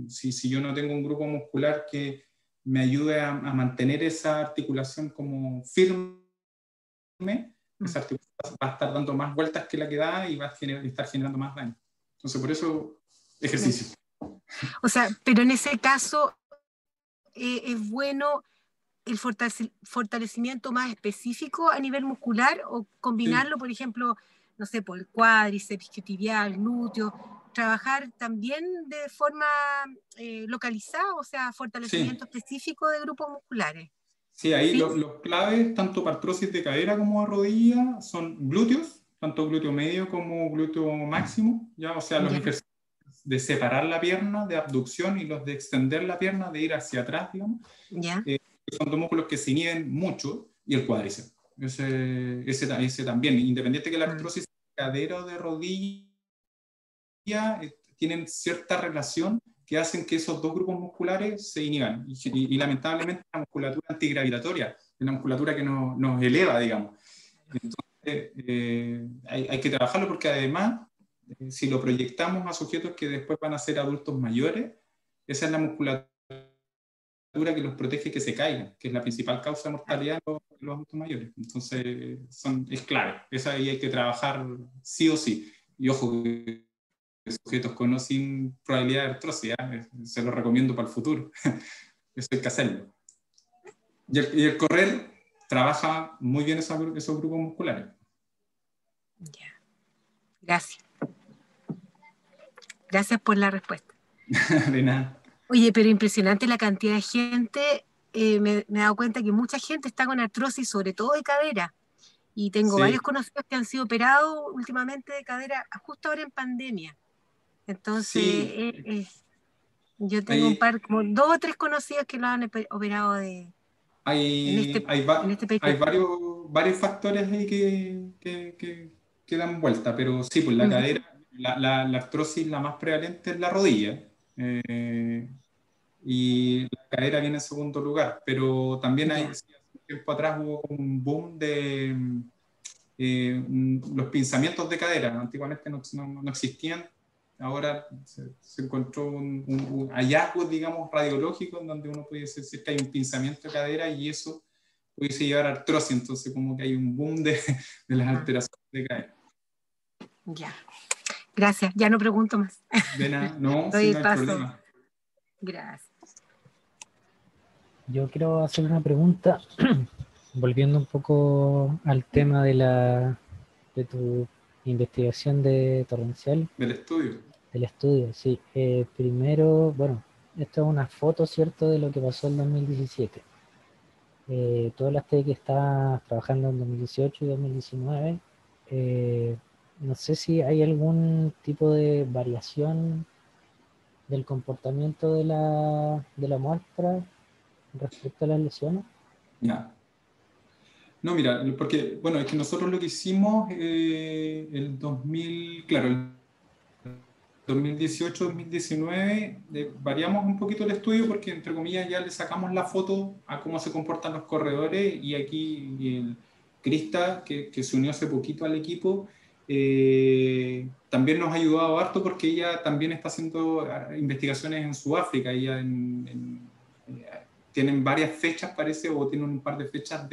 Si yo no tengo un grupo muscular que me ayude a mantener esa articulación como firme. Esa articulación va a estar dando más vueltas que la que da y va a estar generando más daño. Entonces, por eso, ejercicio. O sea, pero en ese caso es bueno el fortalecimiento más específico a nivel muscular o combinarlo, por ejemplo, no sé, por el cuádriceps, isquiotibial, glúteo, trabajar también de forma localizada, o sea, fortalecimiento específico de grupos musculares. Sí, ahí los claves, tanto para artrosis de cadera como de rodilla, son glúteos, tanto glúteo medio como glúteo máximo, ¿ya? O sea, los ejercicios de separar la pierna, de abducción, y los de extender la pierna, de ir hacia atrás, digamos. Son dos músculos que se inhiben mucho, y el cuádriceps. Ese también, independiente que la artrosis de cadera o de rodilla tienen cierta relación que hacen que esos dos grupos musculares se inhiban. Y lamentablemente la musculatura antigravitatoria es una musculatura que nos eleva, digamos. Entonces, hay que trabajarlo porque además, si lo proyectamos a sujetos que después van a ser adultos mayores, esa es la musculatura que los protege que se caigan, que es la principal causa de mortalidad en los adultos mayores. Entonces, es clave. Esa ahí hay que trabajar sí o sí. Y ojo, sujetos con o sin probabilidad de artrosis, se lo recomiendo para el futuro. Eso hay que hacerlo. Y el correr trabaja muy bien esos grupos musculares. Ya. Gracias. Gracias por la respuesta. De nada. Oye, pero impresionante la cantidad de gente. Me he dado cuenta que mucha gente está con artrosis, sobre todo de cadera. Y tengo varios conocidos que han sido operados últimamente de cadera, justo ahora en pandemia. Entonces, yo tengo un par, como 2 o 3 conocidos que lo han operado en este periodo. Hay varios factores ahí que dan vuelta, pero sí, pues la cadera, la artrosis la más prevalente es la rodilla. Y la cadera viene en segundo lugar, pero también hace tiempo atrás hubo un boom de los pinzamientos de cadera. Antiguamente no existían, ahora se encontró un hallazgo, digamos, radiológico en donde uno puede decir que hay un pinzamiento de cadera y eso pudiese llevar a artrosis, entonces como que hay un boom de las alteraciones de cadera. Ya, gracias, ya no pregunto más. De nada, no, sí, no hay problema. Gracias. Yo quiero hacer una pregunta, volviendo un poco al tema de tu investigación de torrencial. Del estudio. Del estudio, sí. Primero, bueno, esto es una foto, ¿cierto?, de lo que pasó en 2017. Tú hablaste de que estabas trabajando en 2018 y 2019. No sé si hay algún tipo de variación del comportamiento de la muestra respecto a las lesiones. Ya. No, mira, porque, bueno, es que nosotros lo que hicimos el 2018-2019, variamos un poquito el estudio porque, entre comillas, ya le sacamos la foto a cómo se comportan los corredores, y aquí el Krista, que se unió hace poquito al equipo, también nos ha ayudado harto porque ella también está haciendo investigaciones en Sudáfrica. Ella tienen varias fechas, parece, o tienen un par de fechas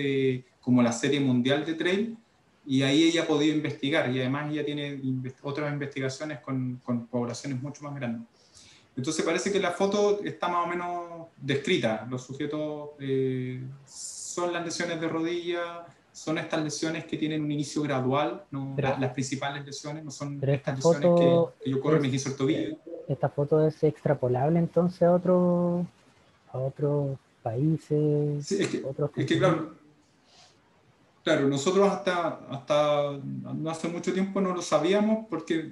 como la Serie Mundial de Trail, y ahí ella ha podido investigar, y además ella tiene otras investigaciones con poblaciones mucho más grandes. Entonces parece que la foto está más o menos descrita. Los sujetos son las lesiones de rodilla, son estas lesiones que tienen un inicio gradual, ¿no? Las principales lesiones no son estas lesiones que yo corro y me hizo el tobillo. ¿Esta foto es extrapolable entonces a otros países? Sí, es que claro, nosotros hasta no hace mucho tiempo no lo sabíamos, porque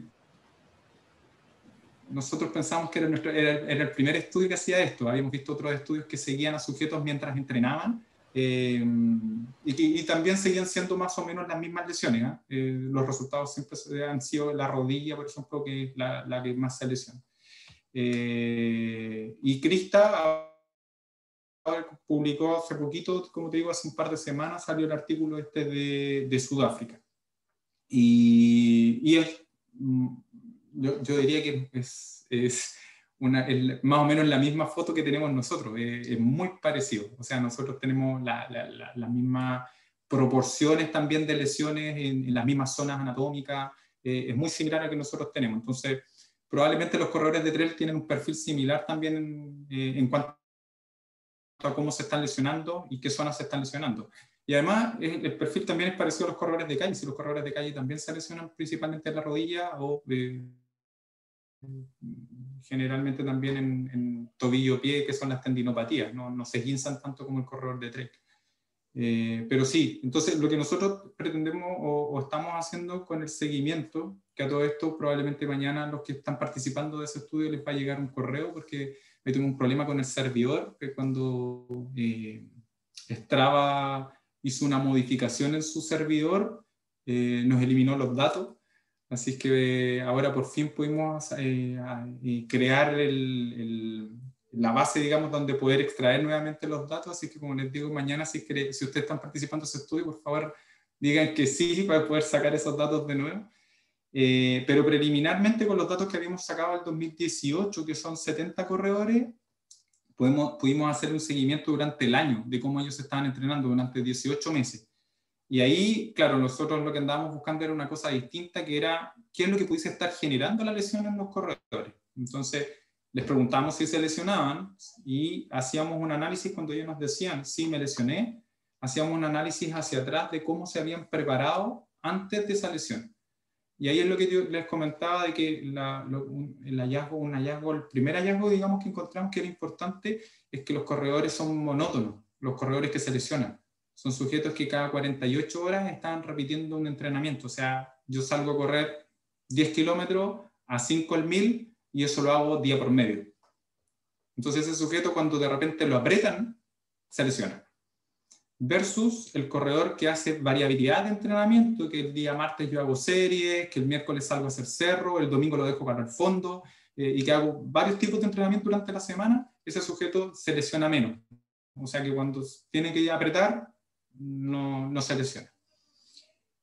nosotros pensamos que era el primer estudio que hacía esto. Habíamos visto otros estudios que seguían a sujetos mientras entrenaban, y también seguían siendo más o menos las mismas lesiones. Los resultados siempre han sido la rodilla, por ejemplo, que es la que más se lesiona. Y Krista publicó hace poquito, como te digo, hace un par de semanas salió el artículo de Sudáfrica. Y yo diría que es más o menos la misma foto que tenemos nosotros, es muy parecido. O sea, nosotros tenemos las mismas proporciones también de lesiones en las mismas zonas anatómicas, es muy similar a lo que nosotros tenemos. Entonces, probablemente los corredores de trail tienen un perfil similar también en cuanto a cómo se están lesionando y qué zonas se están lesionando. Y además, el perfil también es parecido a los corredores de calle. Si los corredores de calle también se lesionan principalmente en la rodilla o generalmente también en tobillo pie, que son las tendinopatías, no se guinzan tanto como el corredor de trail. Pero sí, entonces lo que nosotros pretendemos o estamos haciendo con el seguimiento, que a todo esto probablemente mañana los que están participando de ese estudio les va a llegar un correo, porque me tuve un problema con el servidor, que cuando Strava hizo una modificación en su servidor, nos eliminó los datos. Así que ahora por fin pudimos crear la base, digamos, donde poder extraer nuevamente los datos. Así que, como les digo, mañana, si ustedes están participando en ese estudio, por favor, digan que sí para poder sacar esos datos de nuevo. Pero preliminarmente, con los datos que habíamos sacado el 2018, que son 70 corredores, pudimos hacer un seguimiento durante el año de cómo ellos estaban entrenando durante 18 meses. Y ahí, claro, nosotros lo que andábamos buscando era una cosa distinta, que era qué es lo que pudiese estar generando la lesión en los corredores. Entonces, les preguntamos si se lesionaban y hacíamos un análisis cuando ellos nos decían, sí, me lesioné, hacíamos un análisis hacia atrás de cómo se habían preparado antes de esa lesión. Y ahí es lo que yo les comentaba de que el primer hallazgo, digamos, que encontramos que era importante, es que los corredores son monótonos, los corredores que se lesionan. Son sujetos que cada 48 horas están repitiendo un entrenamiento. O sea, yo salgo a correr 10 kilómetros a 5 al 1000 y eso lo hago día por medio. Entonces ese sujeto, cuando de repente lo apretan, se lesiona. Versus el corredor que hace variabilidad de entrenamiento, que el día martes yo hago series, que el miércoles salgo a hacer cerro, el domingo lo dejo para el fondo, y que hago varios tipos de entrenamiento durante la semana, ese sujeto se lesiona menos. O sea que cuando tiene que apretar, no se lesiona.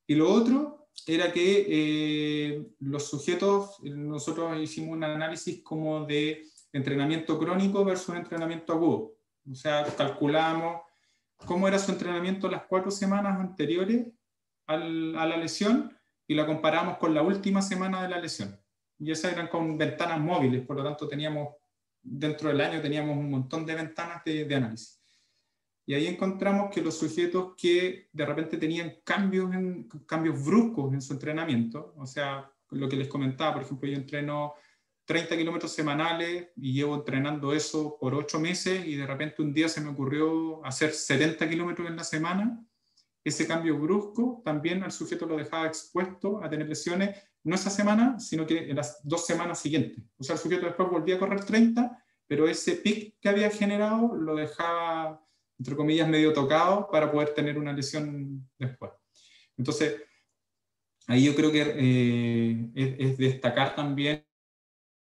Y lo otro era que los sujetos, nosotros hicimos un análisis como de entrenamiento crónico versus entrenamiento agudo. O sea, calculamos cómo era su entrenamiento las 4 semanas anteriores a la lesión y la comparamos con la última semana de la lesión. Y esas eran con ventanas móviles, por lo tanto dentro del año teníamos un montón de ventanas de análisis. Y ahí encontramos que los sujetos que de repente tenían cambios bruscos en su entrenamiento, o sea, lo que les comentaba, por ejemplo, yo entreno 30 kilómetros semanales y llevo entrenando eso por 8 meses y de repente un día se me ocurrió hacer 70 kilómetros en la semana. Ese cambio brusco también al sujeto lo dejaba expuesto a tener lesiones, no esa semana, sino que en las 2 semanas siguientes. O sea, el sujeto después volvía a correr 30, pero ese pic que había generado lo dejaba, entre comillas, medio tocado para poder tener una lesión después. Entonces, ahí yo creo que es destacar también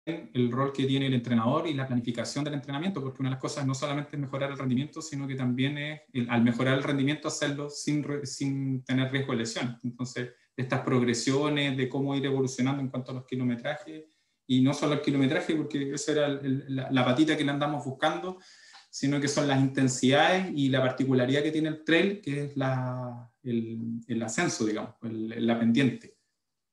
el rol que tiene el entrenador y la planificación del entrenamiento, porque una de las cosas no solamente es mejorar el rendimiento, sino que también es, al mejorar el rendimiento, hacerlo sin tener riesgo de lesión. Entonces, estas progresiones de cómo ir evolucionando en cuanto a los kilometrajes, y no solo el kilometraje, porque esa era la patita que le andamos buscando, sino que son las intensidades y la particularidad que tiene el trail, que es el ascenso, digamos, la pendiente.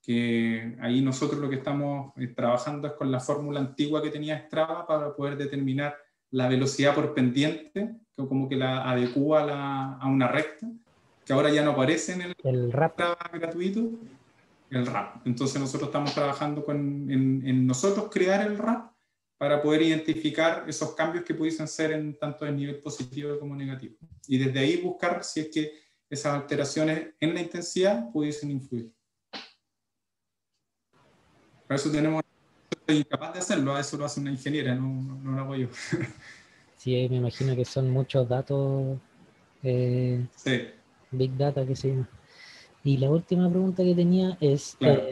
Que ahí nosotros lo que estamos trabajando es con la fórmula antigua que tenía Strava para poder determinar la velocidad por pendiente, que como que la adecúa a una recta, que ahora ya no aparece en el RAP Strava gratuito, el RAP. Entonces nosotros estamos trabajando en nosotros crear el RAP para poder identificar esos cambios que pudiesen ser tanto en nivel positivo como negativo. Y desde ahí buscar si es que esas alteraciones en la intensidad pudiesen influir. Para eso soy incapaz de hacerlo, eso lo hace una ingeniera, no lo hago yo. Sí, me imagino que son muchos datos, sí. Big Data que se llama. Y la última pregunta que tenía es, claro,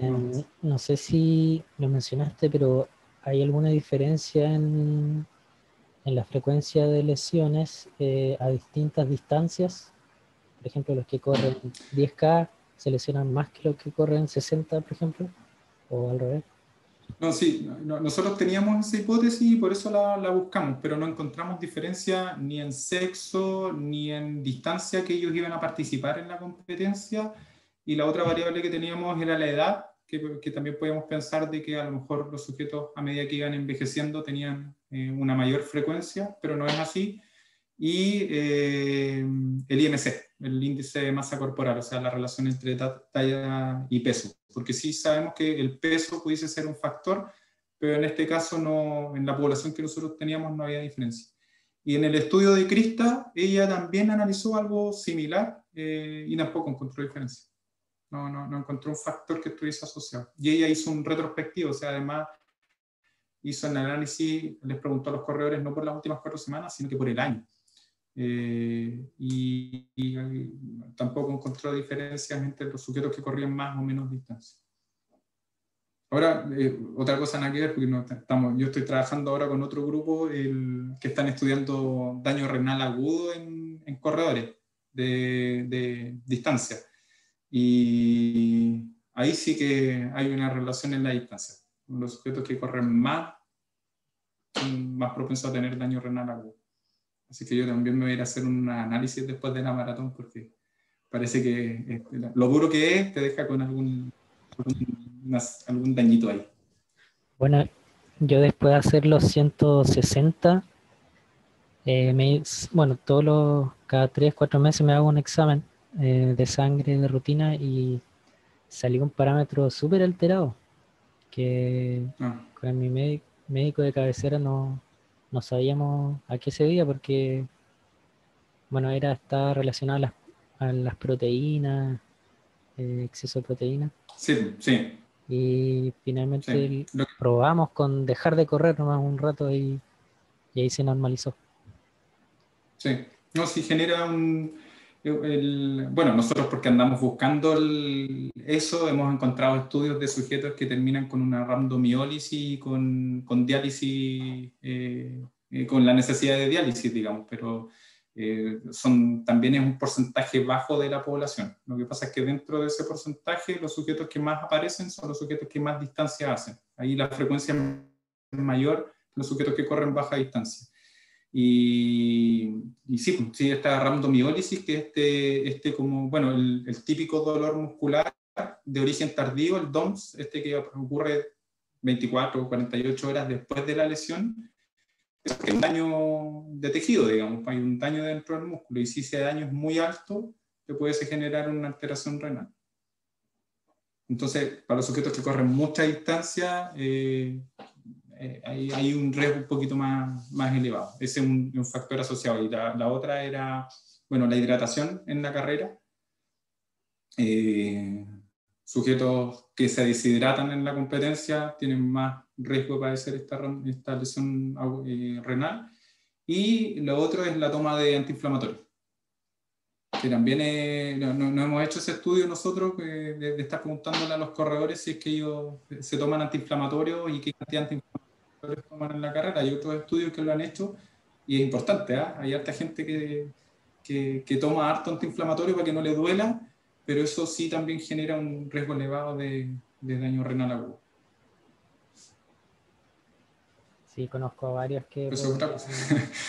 no sé si lo mencionaste, pero ¿hay alguna diferencia en la frecuencia de lesiones a distintas distancias? Por ejemplo, los que corren 10K se lesionan más que los que corren 60, por ejemplo, o al revés. No, sí, nosotros teníamos esa hipótesis y por eso la buscamos, pero no encontramos diferencia ni en sexo ni en distancia que ellos iban a participar en la competencia, y la otra variable que teníamos era la edad, que también podíamos pensar de que a lo mejor los sujetos a medida que iban envejeciendo tenían una mayor frecuencia, pero no es así. Y el IMC, el índice de masa corporal, o sea, la relación entre talla y peso, porque sí sabemos que el peso pudiese ser un factor, pero en este caso no, en la población que nosotros teníamos no había diferencia. Y en el estudio de Krista, ella también analizó algo similar y tampoco encontró diferencia. No encontró un factor que estuviese asociado. Y ella hizo un retrospectivo, o sea, además hizo el análisis, les preguntó a los corredores no por las últimas 4 semanas, sino que por el año. Y tampoco encontró diferencias entre los sujetos que corrían más o menos distancia. Ahora, otra cosa nada que ver, porque yo estoy trabajando ahora con otro grupo que están estudiando daño renal agudo en corredores de distancia. Y ahí sí que hay una relación en la distancia. Los sujetos que corren más son más propensos a tener daño renal agudo. Así que yo también me voy a ir a hacer un análisis después de la maratón, porque parece que lo duro que es te deja con algún dañito ahí. Bueno, yo después de hacer los 160, cada 3-4 meses me hago un examen de sangre de rutina y salió un parámetro súper alterado, que con mi médico de cabecera no sabíamos a qué se debía, porque bueno, está relacionado a las proteínas, exceso de proteínas. Sí, sí. Y finalmente probamos con dejar de correr nomás un rato y ahí se normalizó. Sí, no, sí genera bueno, nosotros porque andamos buscando eso, hemos encontrado estudios de sujetos que terminan con una randomiólisis y con diálisis, con la necesidad de diálisis, digamos, pero también es un porcentaje bajo de la población. Lo que pasa es que dentro de ese porcentaje, los sujetos que más aparecen son los sujetos que más distancia hacen. Ahí la frecuencia es mayor que los sujetos que corren baja distancia. Y sí, esta randomiólisis, que como, bueno, el típico dolor muscular de origen tardío, el DOMS, que ocurre 24 o 48 horas después de la lesión, es que es un daño de tejido, digamos, hay un daño dentro del músculo, y si ese daño es muy alto, te puede generar una alteración renal. Entonces, para los sujetos que corren mucha distancia, hay un riesgo un poquito más elevado. Ese es un factor asociado. Y la otra era, bueno, la hidratación en la carrera. Sujetos que se deshidratan en la competencia tienen más riesgo de padecer esta lesión renal. Y lo otro es la toma de antiinflamatorios, que también no hemos hecho ese estudio nosotros de estar preguntándole a los corredores si es que ellos se toman antiinflamatorios y qué cantidad de antiinflamatorios toman en la carrera. Hay otros estudios que lo han hecho y es importante, ¿eh? Hay harta gente que toma harto antiinflamatorio para que no le duela, pero eso sí también genera un riesgo elevado de daño renal agudo. Sí, conozco a varios que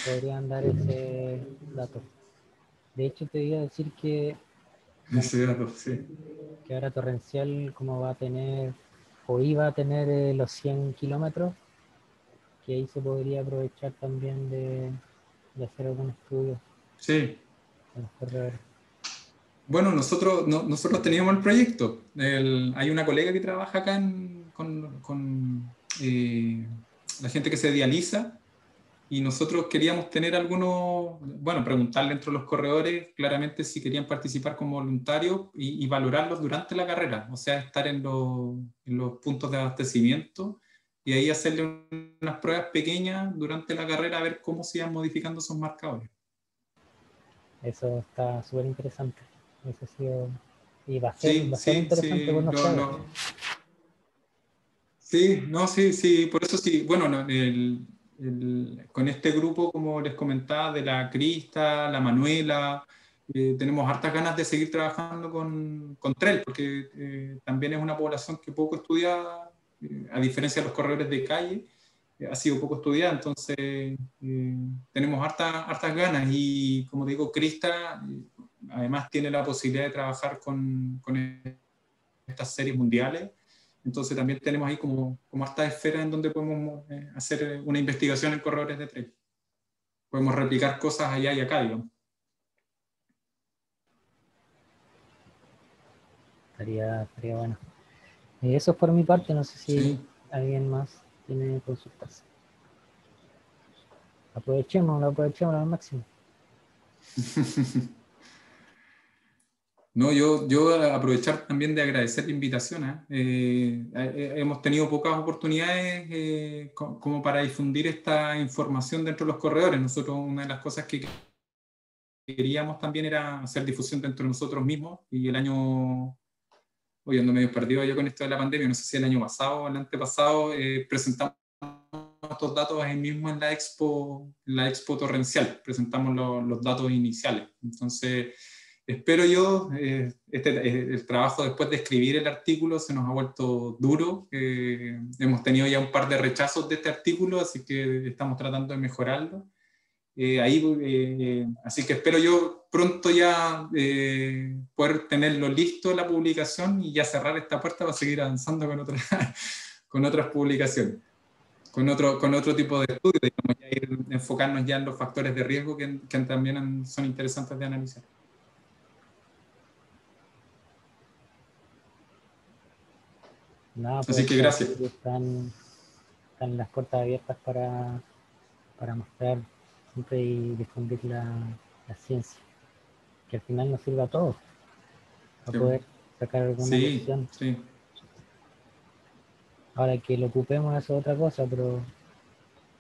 podrían dar ese dato. De hecho, te iba a decir que que ahora Torrencial como va a tener, o iba a tener los 100 kilómetros, que ahí se podría aprovechar también de hacer algún estudio. Sí. Bueno, nosotros teníamos el proyecto. Hay una colega que trabaja acá con la gente que se dializa, y nosotros queríamos tener preguntarle entre los corredores claramente si querían participar como voluntarios y valorarlos durante la carrera, o sea, estar en los puntos de abastecimiento y ahí hacerle unas pruebas pequeñas durante la carrera a ver cómo se iban modificando esos marcadores. Eso está súper interesante. Eso ha sido, y va a ser interesante por nosotros. Sí, por eso sí. Bueno, con este grupo, como les comentaba, de la Krista, la Manuela, tenemos hartas ganas de seguir trabajando con TREL, porque también es una población que poco estudia a diferencia de los corredores de calle, ha sido poco estudiada, entonces tenemos hartas ganas, y como digo, Krista además tiene la posibilidad de trabajar con estas series mundiales, entonces también tenemos ahí como hartas esferas en donde podemos hacer una investigación en corredores de trail. Podemos replicar cosas allá y acá, digamos. Estaría bueno. Eso es por mi parte, no sé si alguien más tiene consultas. Aprovechémoslo al máximo. No, yo aprovechar también de agradecer la invitación. Hemos tenido pocas oportunidades como para difundir esta información dentro de los corredores. Nosotros, una de las cosas que queríamos también era hacer difusión dentro de nosotros mismos, y el año, hoy ando medio perdido yo con esto de la pandemia, no sé si el año pasado o el antepasado, presentamos estos datos ahí mismo en la Expo Torrencial, presentamos los datos iniciales. Entonces, espero yo, el trabajo después de escribir el artículo se nos ha vuelto duro, hemos tenido ya un par de rechazos de este artículo, así que estamos tratando de mejorarlo. Así que espero yo pronto ya poder tenerlo listo, la publicación, y ya cerrar esta puerta para seguir avanzando con otras publicaciones, con otro tipo de estudios, digamos, ya ir enfocarnos ya en los factores de riesgo que también son interesantes de analizar. No, pues así que gracias. Están las puertas abiertas para mostrar siempre y difundir la ciencia, que al final nos sirva a todos, a poder sacar alguna lección. Sí. Ahora que lo ocupemos, eso es otra cosa, pero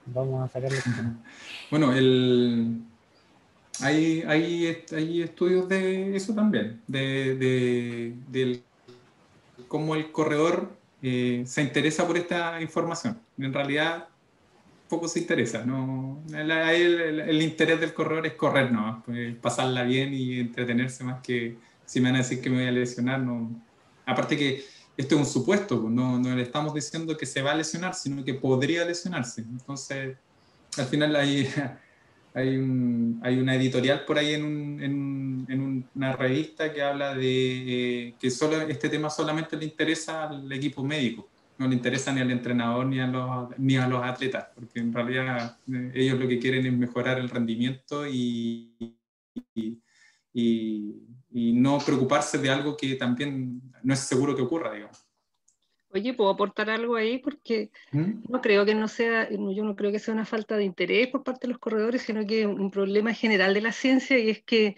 vamos a sacar lección. Bueno, hay estudios de eso también, de cómo el corredor se interesa por esta información. En realidad, poco se interesa, ¿no? El interés del corredor es correr, ¿no? Pues pasarla bien y entretenerse, más que si me van a decir que me voy a lesionar, no. Aparte que esto es un supuesto, no le estamos diciendo que se va a lesionar, sino que podría lesionarse. Entonces, al final hay una editorial por ahí en una revista que habla de que este tema solamente le interesa al equipo médico. No le interesa ni al entrenador ni a los atletas, porque en realidad ellos lo que quieren es mejorar el rendimiento y no preocuparse de algo que también no es seguro que ocurra, digamos. Oye, ¿puedo aportar algo ahí? Porque no creo que yo no creo que sea una falta de interés por parte de los corredores, sino que es un problema general de la ciencia, y es que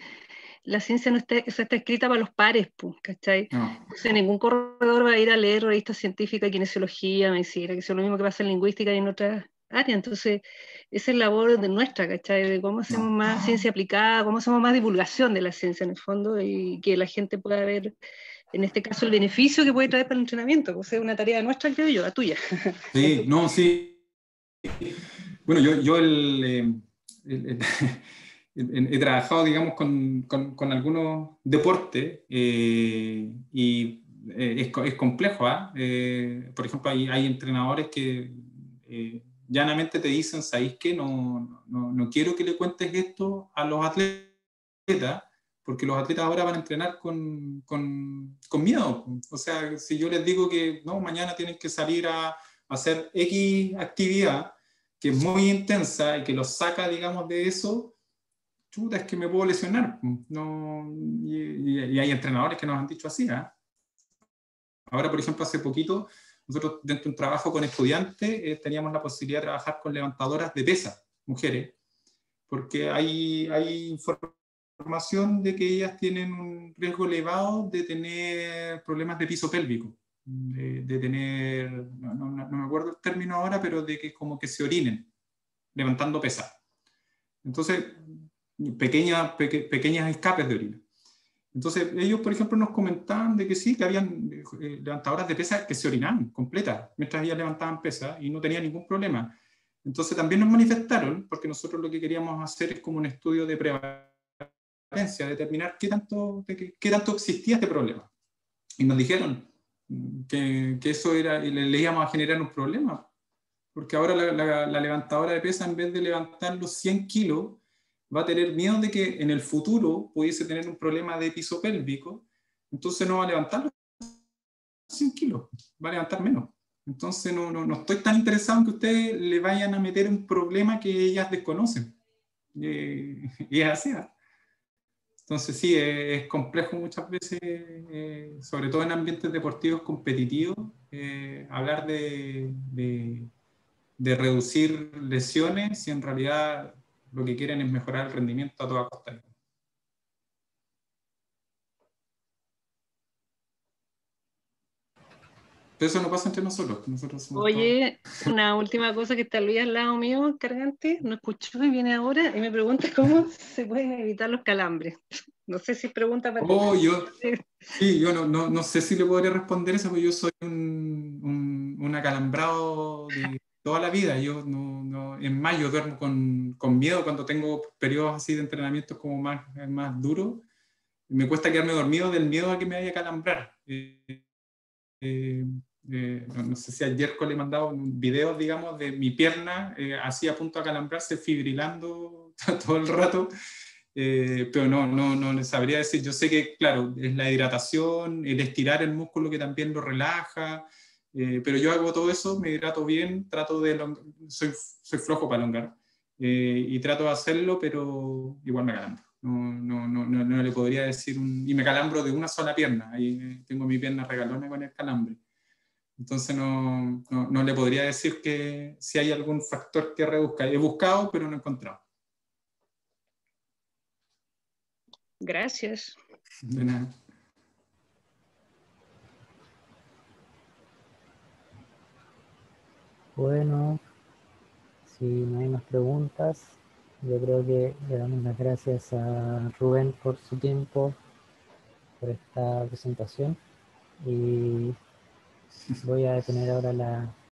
la ciencia no está escrita para los pares, ¿cachai? No. Entonces, ningún corredor va a ir a leer revistas científicas, kinesiología, medicina, que es lo mismo que pasa en lingüística y en otras áreas. Entonces, esa es la labor de nuestra, ¿cachai? De cómo hacemos más ciencia aplicada, cómo hacemos más divulgación de la ciencia en el fondo, y que la gente pueda ver, en este caso, el beneficio que puede traer para el entrenamiento. Pues es una tarea nuestra, creo yo, la tuya. Sí, no, sí. Bueno, yo he trabajado, digamos, con algunos deportes y es complejo. Por ejemplo, hay entrenadores que llanamente te dicen, ¿sabéis qué? No quiero que le cuentes esto a los atletas, porque los atletas ahora van a entrenar con miedo. O sea, si yo les digo que no, mañana tienen que salir a hacer X actividad que es muy intensa y que los saca, digamos, de eso, chuta, es que me puedo lesionar. No, y hay entrenadores que nos han dicho así. Ahora, por ejemplo, hace poquito, nosotros dentro de un trabajo con estudiantes teníamos la posibilidad de trabajar con levantadoras de pesas, mujeres, porque hay información de que ellas tienen un riesgo elevado de tener problemas de piso pélvico, de tener, no me acuerdo el término ahora, pero de que como que se orinen levantando pesas. Entonces, pequeñas escapes de orina. Entonces, ellos, por ejemplo, nos comentaban de que sí, que habían levantadoras de pesas que se orinaban completas mientras ellas levantaban pesas y no tenían ningún problema. Entonces, también nos manifestaron, porque nosotros lo que queríamos hacer es como un estudio de prevalencia, determinar qué tanto existía este problema. Y nos dijeron, que eso le íbamos a generar un problema. Porque ahora la levantadora de pesas, en vez de levantar los 100 kilos, va a tener miedo de que en el futuro pudiese tener un problema de piso pélvico, entonces no va a levantar los 100 kilos, va a levantar menos. Entonces no estoy tan interesado en que ustedes le vayan a meter un problema que ellas desconocen. Y es así. Entonces sí, es complejo muchas veces, sobre todo en ambientes deportivos competitivos, hablar de reducir lesiones si en realidad lo que quieren es mejorar el rendimiento a toda costa. Pero eso no pasa entre nosotros. Oye, una última cosa, que está Luis al lado mío, cargante, no escuchó y viene ahora y me pregunta cómo se pueden evitar los calambres. No sé si pregunta para ti. Yo no sé si le podría responder eso, porque yo soy un acalambrado de toda la vida. Yo en mayo duermo con miedo cuando tengo periodos así de entrenamientos como más duros. Me cuesta quedarme dormido del miedo a que me vaya a calambrar. No sé si ayer le he mandado un video, digamos, de mi pierna así a punto de calambrarse, fibrilando todo el rato. Pero no les sabría decir. Yo sé que, claro, es la hidratación, el estirar el músculo que también lo relaja, pero yo hago todo eso, me hidrato bien, trato de soy flojo para elongar, y trato de hacerlo, pero igual me calambro. No le podría decir y me calambro de una sola pierna, ahí tengo mi pierna regalona con el calambre. Entonces no le podría decir que si hay algún factor que reduzca. He buscado, pero no he encontrado. Gracias. De nada. Bueno, si no hay más preguntas, yo creo que le damos las gracias a Rubén por su tiempo, por esta presentación, y voy a detener ahora la